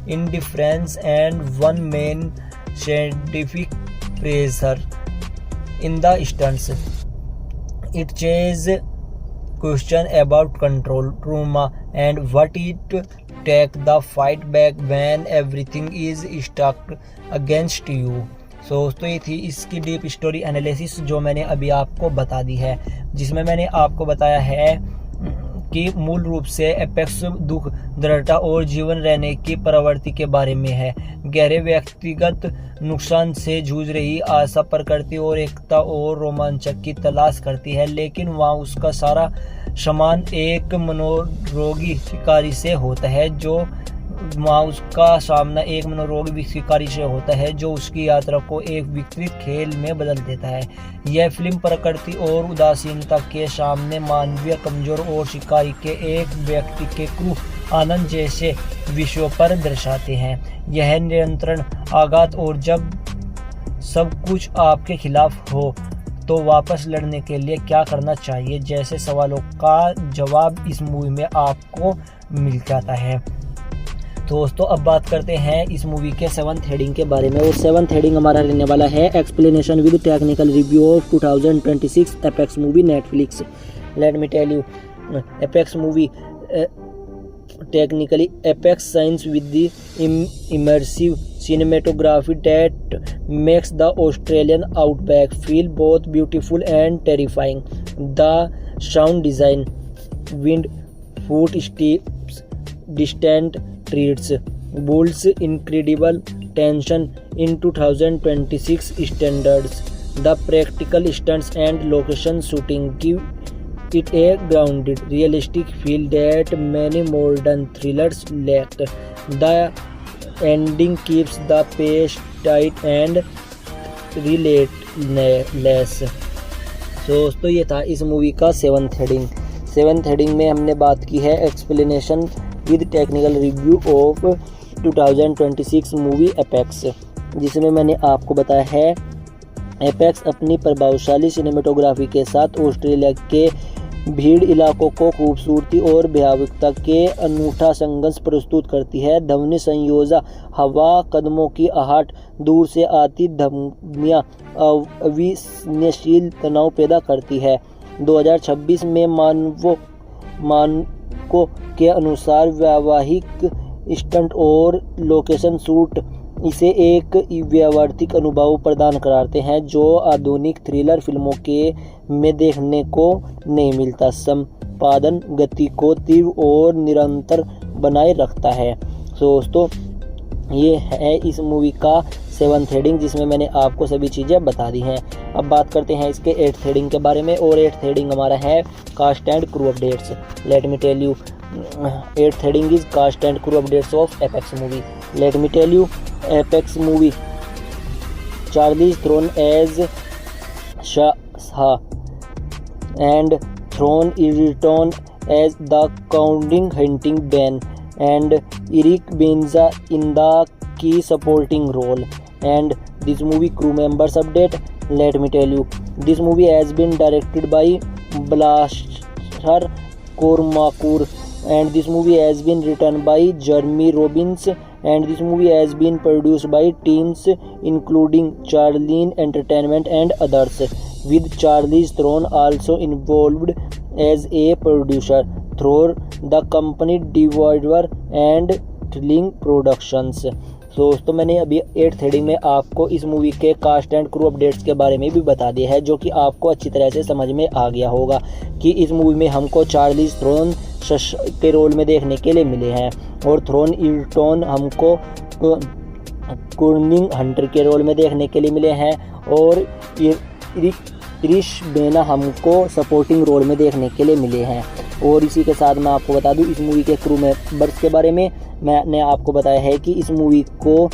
indifference and one main scientific pressure in the instance. It chases question about control, trauma, and what it takes to fight back when everything is stacked against you. दोस्तों ये थी इसकी deep story analysis जो मैंने अभी आपको बता दी है, जिसमें मैंने आपको बताया है कि मूल रूप से एपेक्स दुख, दृढ़ता और जीवन रहने की प्रवृत्ति के बारे में है। गहरे व्यक्तिगत नुकसान से जूझ रही आशा प्रकृति और एकता और रोमांचक की तलाश करती है, लेकिन वहाँ उसका सारा सामान एक मनोरोगी शिकारी से होता है जो उसकी यात्रा को एक विकृत खेल में बदल देता है। यह फिल्म प्रकृति और उदासीनता के सामने मानवीय कमजोर और शिकारी के एक व्यक्ति के क्रूर आनंद जैसे विषयों पर दर्शाते हैं। यह नियंत्रण आघात और जब सब कुछ आपके खिलाफ हो तो वापस लड़ने के लिए क्या करना चाहिए जैसे सवालों का जवाब इस मूवी में आपको मिल जाता है। तो दोस्तों अब बात करते हैं इस मूवी के 7th हेडिंग के बारे में, और 7th हेडिंग हमारा रहने वाला है explanation with technical review of 2026 Apex movie Netflix. Let me tell you, Apex movie technically Apex shines with the immersive cinematography that makes the Australian outback feel both beautiful and terrifying. The sound design, wind footsteps, distant trees, builds incredible tension in 2026 standards. The practical stunts and location shooting give it a grounded, realistic feel that many modern thrillers lack. The ending keeps the pace tight and relentless. So दोस्तों ये था इस movie का 7th heading. 7th heading में हमने बात की है explanation with technical review of 2026 movie apex, जिसमें मैंने आपको बताया है एपेक्स अपनी प्रभावशाली सिनेमेटोग्राफी के साथ ऑस्ट्रेलिया के भीड़ इलाकों को खूबसूरती और भयावहता के अनूठा संघर्ष प्रस्तुत करती है। ध्वनि संयोजन, हवा, कदमों की आहट, दूर से आती धमनियाँ अविश्वसनीय तनाव पैदा करती है। 2026 में मानकों के अनुसार व्यावहारिक स्टंट और लोकेशन शूट इसे एक व्यावहारिक अनुभव प्रदान कराते हैं जो आधुनिक थ्रिलर फिल्मों में देखने को नहीं मिलता। संपादन गति को तीव्र और निरंतर बनाए रखता है। दोस्तों ये है इस मूवी का 7th हेडिंग, जिसमें मैंने आपको सभी चीज़ें बता दी हैं। अब बात करते हैं इसके 8th हेडिंग के बारे में, और 8th हेडिंग हमारा है cast and crew updates. Let me tell you, 8th heading is cast and crew updates of Apex movie. Let me tell you, Apex movie. Charlize Theron as Shah and Theron Egerton as the Counting Hunting Ben, and Eric Benza in the key supporting role. And this movie crew members update. Let me tell you, this movie has been directed by Blaser Cormacour, and this movie has been written by Jeremy Robbins, and this movie has been produced by teams including Charlene Entertainment and others, with Charlize Theron also involved as a producer through the company Divider and Thrilling Productions. दोस्तों मैंने अभी 8th heading में आपको इस movie के cast and crew updates के बारे में भी बता दिया है, जो कि आपको अच्छी तरह से समझ में आ गया होगा कि इस मूवी में हमको चार्लिज थ्रोन के रोल में देखने के लिए मिले हैं, और थ्रोन इल्टन हमको कॉन्टिंग हंटर के रोल में देखने के लिए मिले हैं, और क्रिश बेना हमको सपोर्टिंग रोल में देखने के लिए मिले हैं। और इसी के साथ मैं आपको बता दूं इस मूवी के क्रू मेंबर्स के बारे में। मैंने आपको बताया है कि इस मूवी को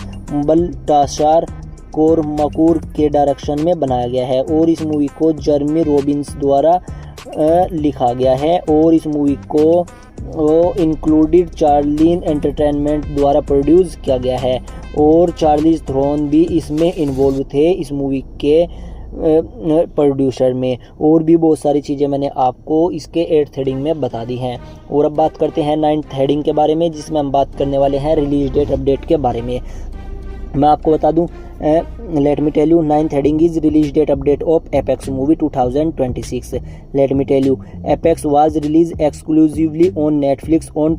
बल्टाशार कोरमाकुर के डायरेक्शन में बनाया गया है, और इस मूवी को जर्मी रॉबिन्स द्वारा लिखा गया है, और इस मूवी को इंक्लूडेड चार्लिन एंटरटेनमेंट द्वारा प्रोड्यूस किया गया है, और चार्लिज थ्रोन भी इसमें इन्वॉल्व थे इस मूवी के प्रोड्यूसर में। और भी बहुत सारी चीज़ें मैंने आपको इसके 8th हेडिंग में बता दी हैं। और अब बात करते हैं 9th हेडिंग के बारे में, जिसमें हम बात करने वाले हैं रिलीज डेट अपडेट के बारे में। मैं आपको बता दूं, let me tell you, 9th heading is release date update of apex movie 2026। Let me tell you, Apex was release exclusively on Netflix on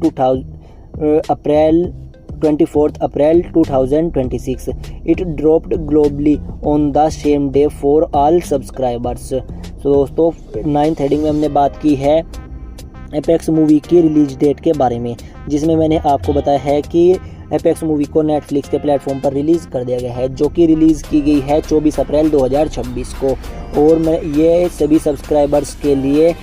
24th April 2026. It dropped globally on the same day for all subscribers. So दोस्तों 9th heading में हमने बात की है apex movie की release date के बारे में, जिसमें मैंने आपको बताया है कि एपेक्स मूवी को नेटफ्लिक्स के प्लेटफॉर्म पर रिलीज़ कर दिया गया है, जो कि रिलीज़ की गई है 24 अप्रैल 2026 को। और मैं ये सभी सब्सक्राइबर्स के लिए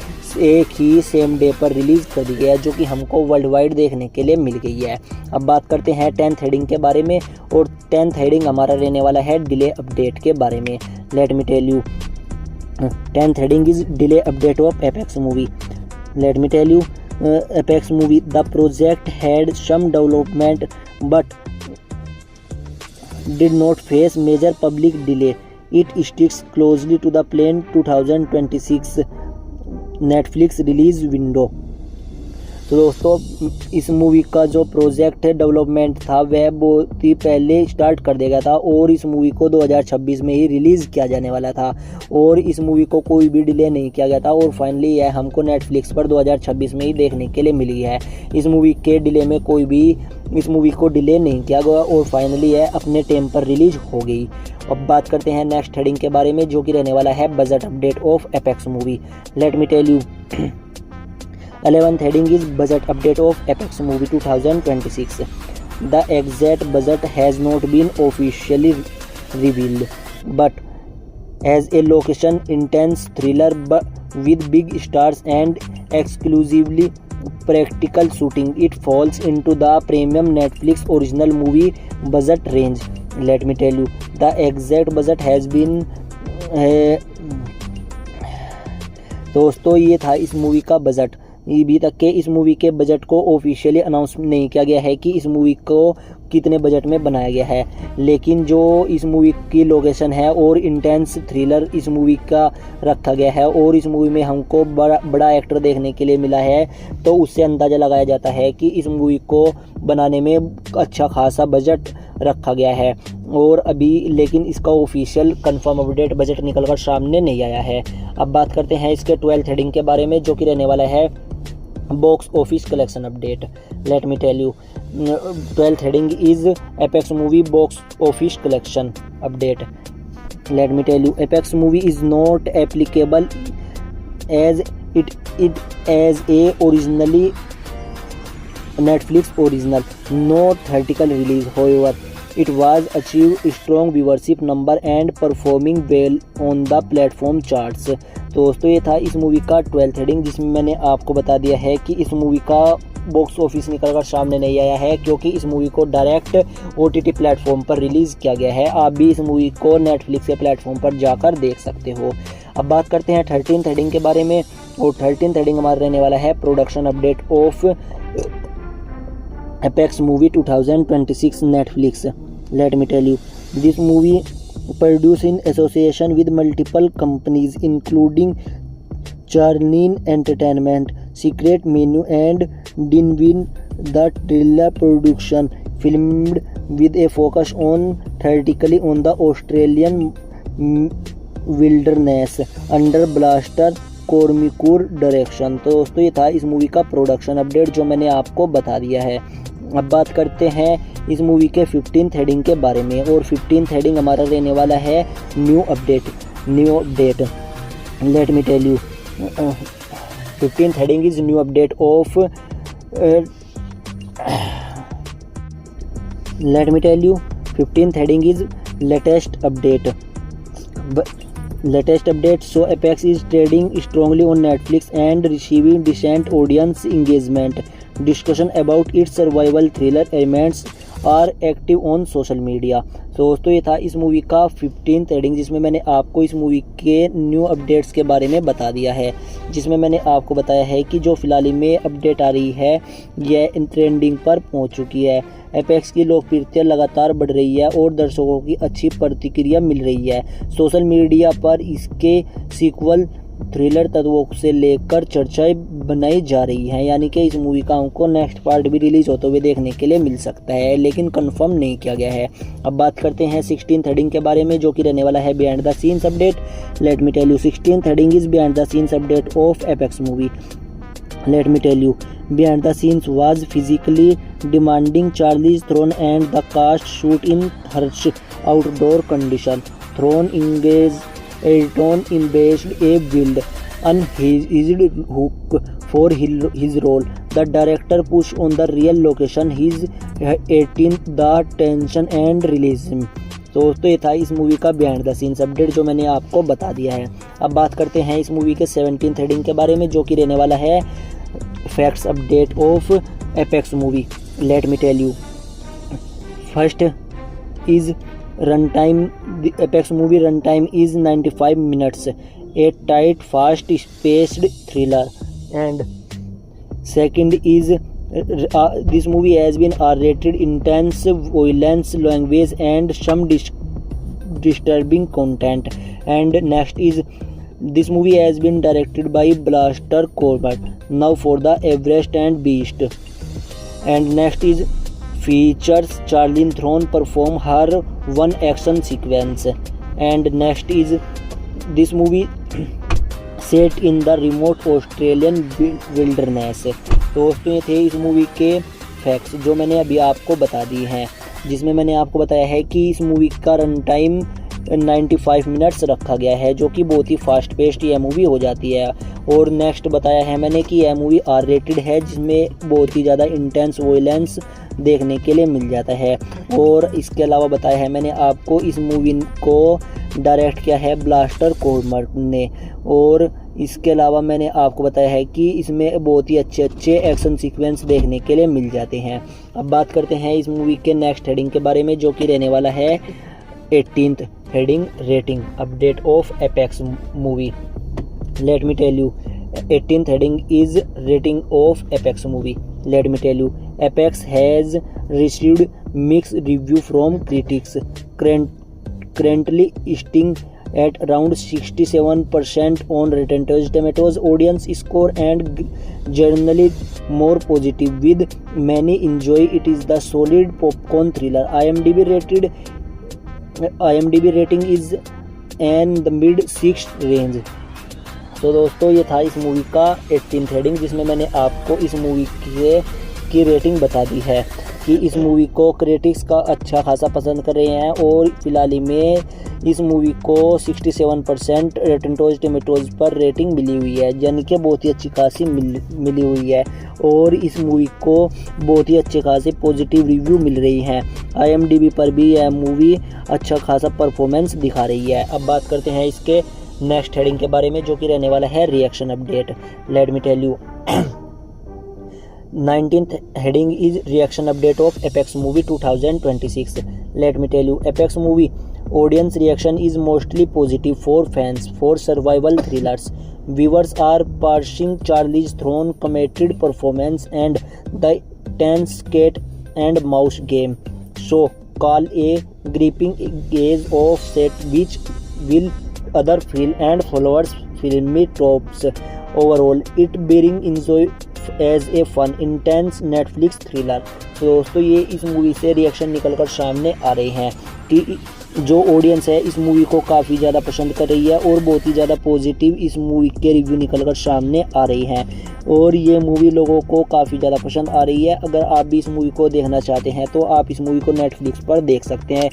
एक ही सेम डे पर रिलीज़ कर दी गई है, जो कि हमको वर्ल्ड वाइड देखने के लिए मिल गई है। अब बात करते हैं 10th हेडिंग के बारे में, और 10th हेडिंग हमारा रहने वाला है डिले अपडेट के बारे में। Let me tell you 10th heading is delay update of Apex movie. Let me tell you, Apex movie, the project had some development but did not face major public delay. It sticks closely to the planned 2026 Netflix release window. तो दोस्तों इस movie का जो project development था वह बहुत ही पहले start कर दिया गया था, और इस मूवी को 2026 में ही रिलीज़ किया जाने वाला था, और इस मूवी को कोई भी डिले नहीं किया गया था, और फाइनली यह हमको नेटफ्लिक्स पर 2026 में ही देखने के लिए मिली है। इस मूवी के डिले में कोई भी इस मूवी को डिले नहीं किया गया, और फाइनली यह अपने टाइम पर रिलीज हो गई। अब बात करते हैं नेक्स्ट हेडिंग के बारे में, जो कि रहने वाला है budget update of apex movie. Let me tell you 11th heading is budget update of Apex movie 2026. The exact budget has not been officially revealed, but as a location intense thriller with big stars and exclusively practical shooting, it falls into the premium Netflix original movie budget range. Let me tell you, the exact budget has been दोस्तों ये था इस movie का budget. अभी तक के इस movie के बजट को ऑफिशियली अनाउंस नहीं किया गया है कि इस मूवी को कितने बजट में बनाया गया है, लेकिन जो इस मूवी की लोकेशन है और इंटेंस थ्रिलर इस मूवी का रखा गया है, और इस मूवी में हमको बड़ा एक्टर देखने के लिए मिला है, तो उससे अंदाज़ा लगाया जाता है कि इस मूवी को बनाने में अच्छा खासा बजट रखा गया है। और अभी लेकिन इसका ऑफिशियल कंफर्म अपडेट बजट निकल कर सामने नहीं आया है। अब बात करते हैं इसके 12th हेडिंग के बारे में, जो कि रहने वाला है box office collection update. Let me tell you 12th heading is Apex movie box office collection update. Let me tell you Apex movie is not applicable as it as a originally Netflix original, not theatrical release. However, it was achieved strong viewership number and performing well on the platform charts. दोस्तों ये था इस movie का 12th heading, जिसमें मैंने आपको बता दिया है कि इस मूवी का बॉक्स ऑफिस निकल कर सामने नहीं आया है, क्योंकि इस मूवी को डायरेक्ट OTT प्लेटफॉर्म पर रिलीज़ किया गया है। आप भी इस मूवी को नेटफ्लिक्स के प्लेटफॉर्म पर जाकर देख सकते हो। अब बात करते हैं 13th हेडिंग के बारे में, और 13th हेडिंग हमारा रहने वाला है production update of Apex movie 2026 Netflix. Let me tell you, this movie produced in association with multiple companies including Charnin Entertainment, Secret Menu and Dinwin. The thriller production filmed with a focus on theatrically on the Australian wilderness under Blaster Kormakur direction. तो दोस्तों ये था इस movie का production update, जो मैंने आपको बता दिया है। अब बात करते हैं इस मूवी के 15th हेडिंग के बारे में, और 15th हेडिंग हमारा रहने वाला है new update. Let me tell you 15th heading is new update of let me tell you 15th heading is latest update. Latest update, so Apex is trading strongly on Netflix and receiving decent audience engagement. Discussion about its survival thriller elements are active on social media. तो दोस्तों ये था इस movie का 15th heading, जिसमें मैंने आपको इस मूवी के न्यू अपडेट्स के बारे में बता दिया है, जिसमें मैंने आपको बताया है कि जो फिलहाल में अपडेट आ रही है यह ट्रेंडिंग पर पहुंच चुकी है। एपेक्स की लोकप्रियता लगातार बढ़ रही है और दर्शकों की अच्छी प्रतिक्रिया मिल रही है। सोशल मीडिया पर इसके सीक्वल थ्रिलर तत्वों से लेकर चर्चाएं बनाई जा रही हैं, यानी कि इस मूवी का हमको नेक्स्ट पार्ट भी रिलीज होते हुए देखने के लिए मिल सकता है, लेकिन कंफर्म नहीं किया गया है। अब बात करते हैं 16th हेडिंग के बारे में, जो कि रहने वाला है behind the scenes update. Let me tell you 16th heading is behind the scenes update of apex movie. Let me tell you, behind the scenes was physically demanding. Charlize Theron and the cast shoot in harsh outdoor conditions. Theron engaged a wild unhinged hook for his role. The director pushed on the real location his 18th the tension and realism. तो दोस्तों ये था इस movie का behind the scenes update जो मैंने आपको बता दिया है। अब बात करते हैं इस मूवी के 17th हेडिंग के बारे में, जो कि रहने वाला है facts update of apex movie. Let me tell you. First is run time. The Apex movie run time is 95 minutes, a tight fast paced thriller. And second is this movie has been R-rated, intense violence, language and some disturbing content. And next is this movie has been directed by Blaster Corbett, now for the Everest and Beast. And next is features Charlize Theron perform her one action sequence. And next is this movie set in the remote Australian wilderness. दोस्तों ये थे इस movie के facts जो मैंने अभी आपको बता दिए हैं, जिसमें मैंने आपको बताया है कि इस मूवी का रन टाइम 95 मिनट्स रखा गया है, जो कि बहुत ही फास्ट पेस्ड यह मूवी हो जाती है। और नेक्स्ट बताया है मैंने कि यह मूवी R-rated है, जिसमें बहुत ही ज़्यादा इंटेंस वॉयलेंस देखने के लिए मिल जाता है। और इसके अलावा बताया है मैंने आपको इस मूवी को डायरेक्ट किया है ब्लास्टर कोर्बट ने। और इसके अलावा मैंने आपको बताया है कि इसमें बहुत ही अच्छे एक्शन सीक्वेंस देखने के लिए मिल जाते हैं। अब बात करते हैं इस मूवी के नेक्स्ट हेडिंग के बारे में, जो कि रहने वाला है 18th heading rating update of apex movie. Let me tell you 18th heading is rating of Apex movie. Let me tell you, Apex has received mixed review from critics, currently sitting at around 67% on Rotten Tomatoes audience score, and generally more positive, with many enjoy it is the solid popcorn thriller. IMDb rating is in the mid 6 range. तो दोस्तों ये था इस movie का 18th heading, जिसमें मैंने आपको इस मूवी की रेटिंग बता दी है कि इस मूवी को क्रिटिक्स का अच्छा खासा पसंद कर रहे हैं। और फिलहाल में इस मूवी को 67% रॉटन टोमेटोज़ पर रेटिंग मिली हुई है, यानी कि बहुत ही अच्छी खासी मिली हुई है। और इस मूवी को बहुत ही अच्छे खासे पॉजिटिव रिव्यू मिल रही हैं। IMDb पर भी यह मूवी अच्छा खासा परफॉर्मेंस दिखा रही है। अब बात करते हैं इसके नेक्स्ट हेडिंग के बारे में, जो कि रहने वाला है reaction update. Let me tell you 19th heading is reaction update of Apex movie 2026. Let me tell you, Apex movie audience reaction is mostly positive for fans for survival thrillers. Viewers are praising Charlize Theron committed performance and the tense cat and mouse game. So call a gripping gaze of set which will other film and followers filmy tropes. Overall, it being enjoy as a fun intense Netflix thriller. तो दोस्तों ये इस movie से reaction निकल कर सामने आ रहे हैं कि जो ऑडियंस है इस मूवी को काफ़ी ज़्यादा पसंद कर रही है और बहुत ही ज़्यादा पॉजिटिव इस मूवी के रिव्यू निकल कर सामने आ रही हैं और ये मूवी लोगों को काफ़ी ज़्यादा पसंद आ रही है। अगर आप भी इस मूवी को देखना चाहते हैं तो आप इस मूवी को नेटफ्लिक्स पर देख सकते हैं,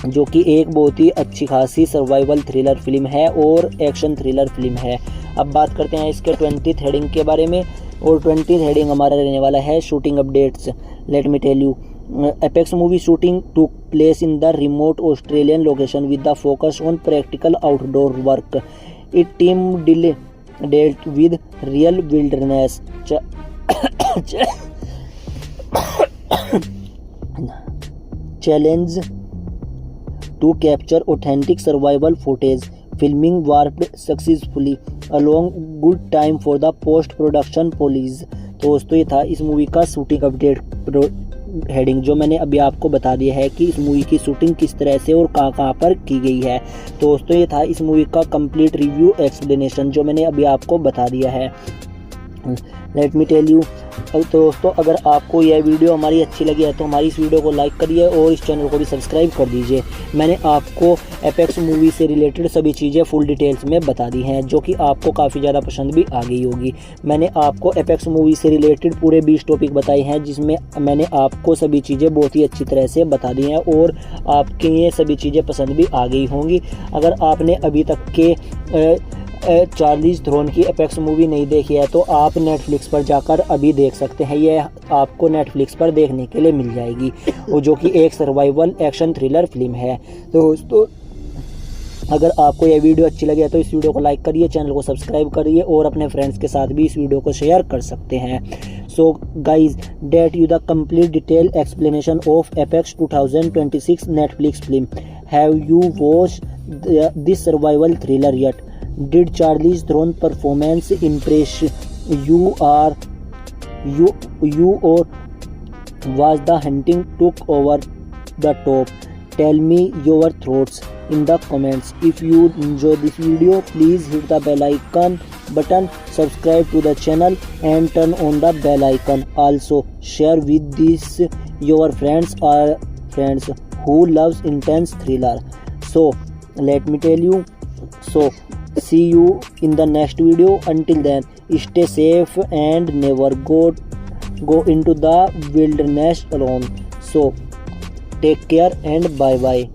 जो कि एक बहुत ही अच्छी खासी सर्वाइवल थ्रिलर फिल्म है और एक्शन थ्रिलर फिल्म है। अब बात करते हैं इसके 20th हेडिंग के बारे में और 20th हेडिंग हमारा रहने वाला है shooting updates. Let me tell you, Apex movie shooting took place in the remote Australian location with the focus on practical outdoor work. It team dealt with real wilderness challenge to capture authentic survival footage. Filming warped successfully along good time for the post production police। तो दोस्तों ये था इस movie का shooting update heading, जो मैंने अभी आपको बता दिया है कि इस मूवी की शूटिंग किस तरह से और कहाँ पर की गई है। तो दोस्तों ये था इस मूवी का कंप्लीट रिव्यू एक्सप्लेनेशन, जो मैंने अभी आपको बता दिया है। लेट मी टेल यू, तो दोस्तों अगर आपको यह वीडियो हमारी अच्छी लगी है तो हमारी इस वीडियो को लाइक करिए और इस चैनल को भी सब्सक्राइब कर दीजिए। मैंने आपको एपेक्स मूवी से रिलेटेड सभी चीज़ें फुल डिटेल्स में बता दी हैं, जो कि आपको काफ़ी ज़्यादा पसंद भी आ गई होगी। मैंने आपको एपेक्स मूवी से रिलेटेड पूरे 20 टॉपिक बताए हैं, जिसमें मैंने आपको सभी चीज़ें बहुत ही अच्छी तरह से बता दी हैं और आपके ये सभी चीज़ें पसंद भी आ गई होंगी। अगर आपने अभी तक के चार्लीज थ्रोन की एपेक्स मूवी नहीं देखी है तो आप नेटफ्लिक्स पर जाकर अभी देख सकते हैं। ये आपको नेटफ्लिक्स पर देखने के लिए मिल जाएगी, और जो कि एक सर्वाइवल एक्शन थ्रिलर फिल्म है। तो दोस्तों, अगर आपको यह वीडियो अच्छी लगे तो इस वीडियो को लाइक करिए, चैनल को सब्सक्राइब करिए और अपने फ्रेंड्स के साथ भी इस वीडियो को शेयर कर सकते हैं। So guys, that you the complete detail explanation of Apex 2026 Netflix film. Have you watched this survival thriller yet? Did Charlize Theron performance impress you or was the hunting took over the top? Tell me your thoughts in the comments. If you enjoy this video, please hit the bell icon button, subscribe to the channel and turn on the bell icon. Also share with this your friends who loves intense thriller. So let me tell you, so see you in the next video. Until then, stay safe and never go into the wilderness alone. So take care and bye bye.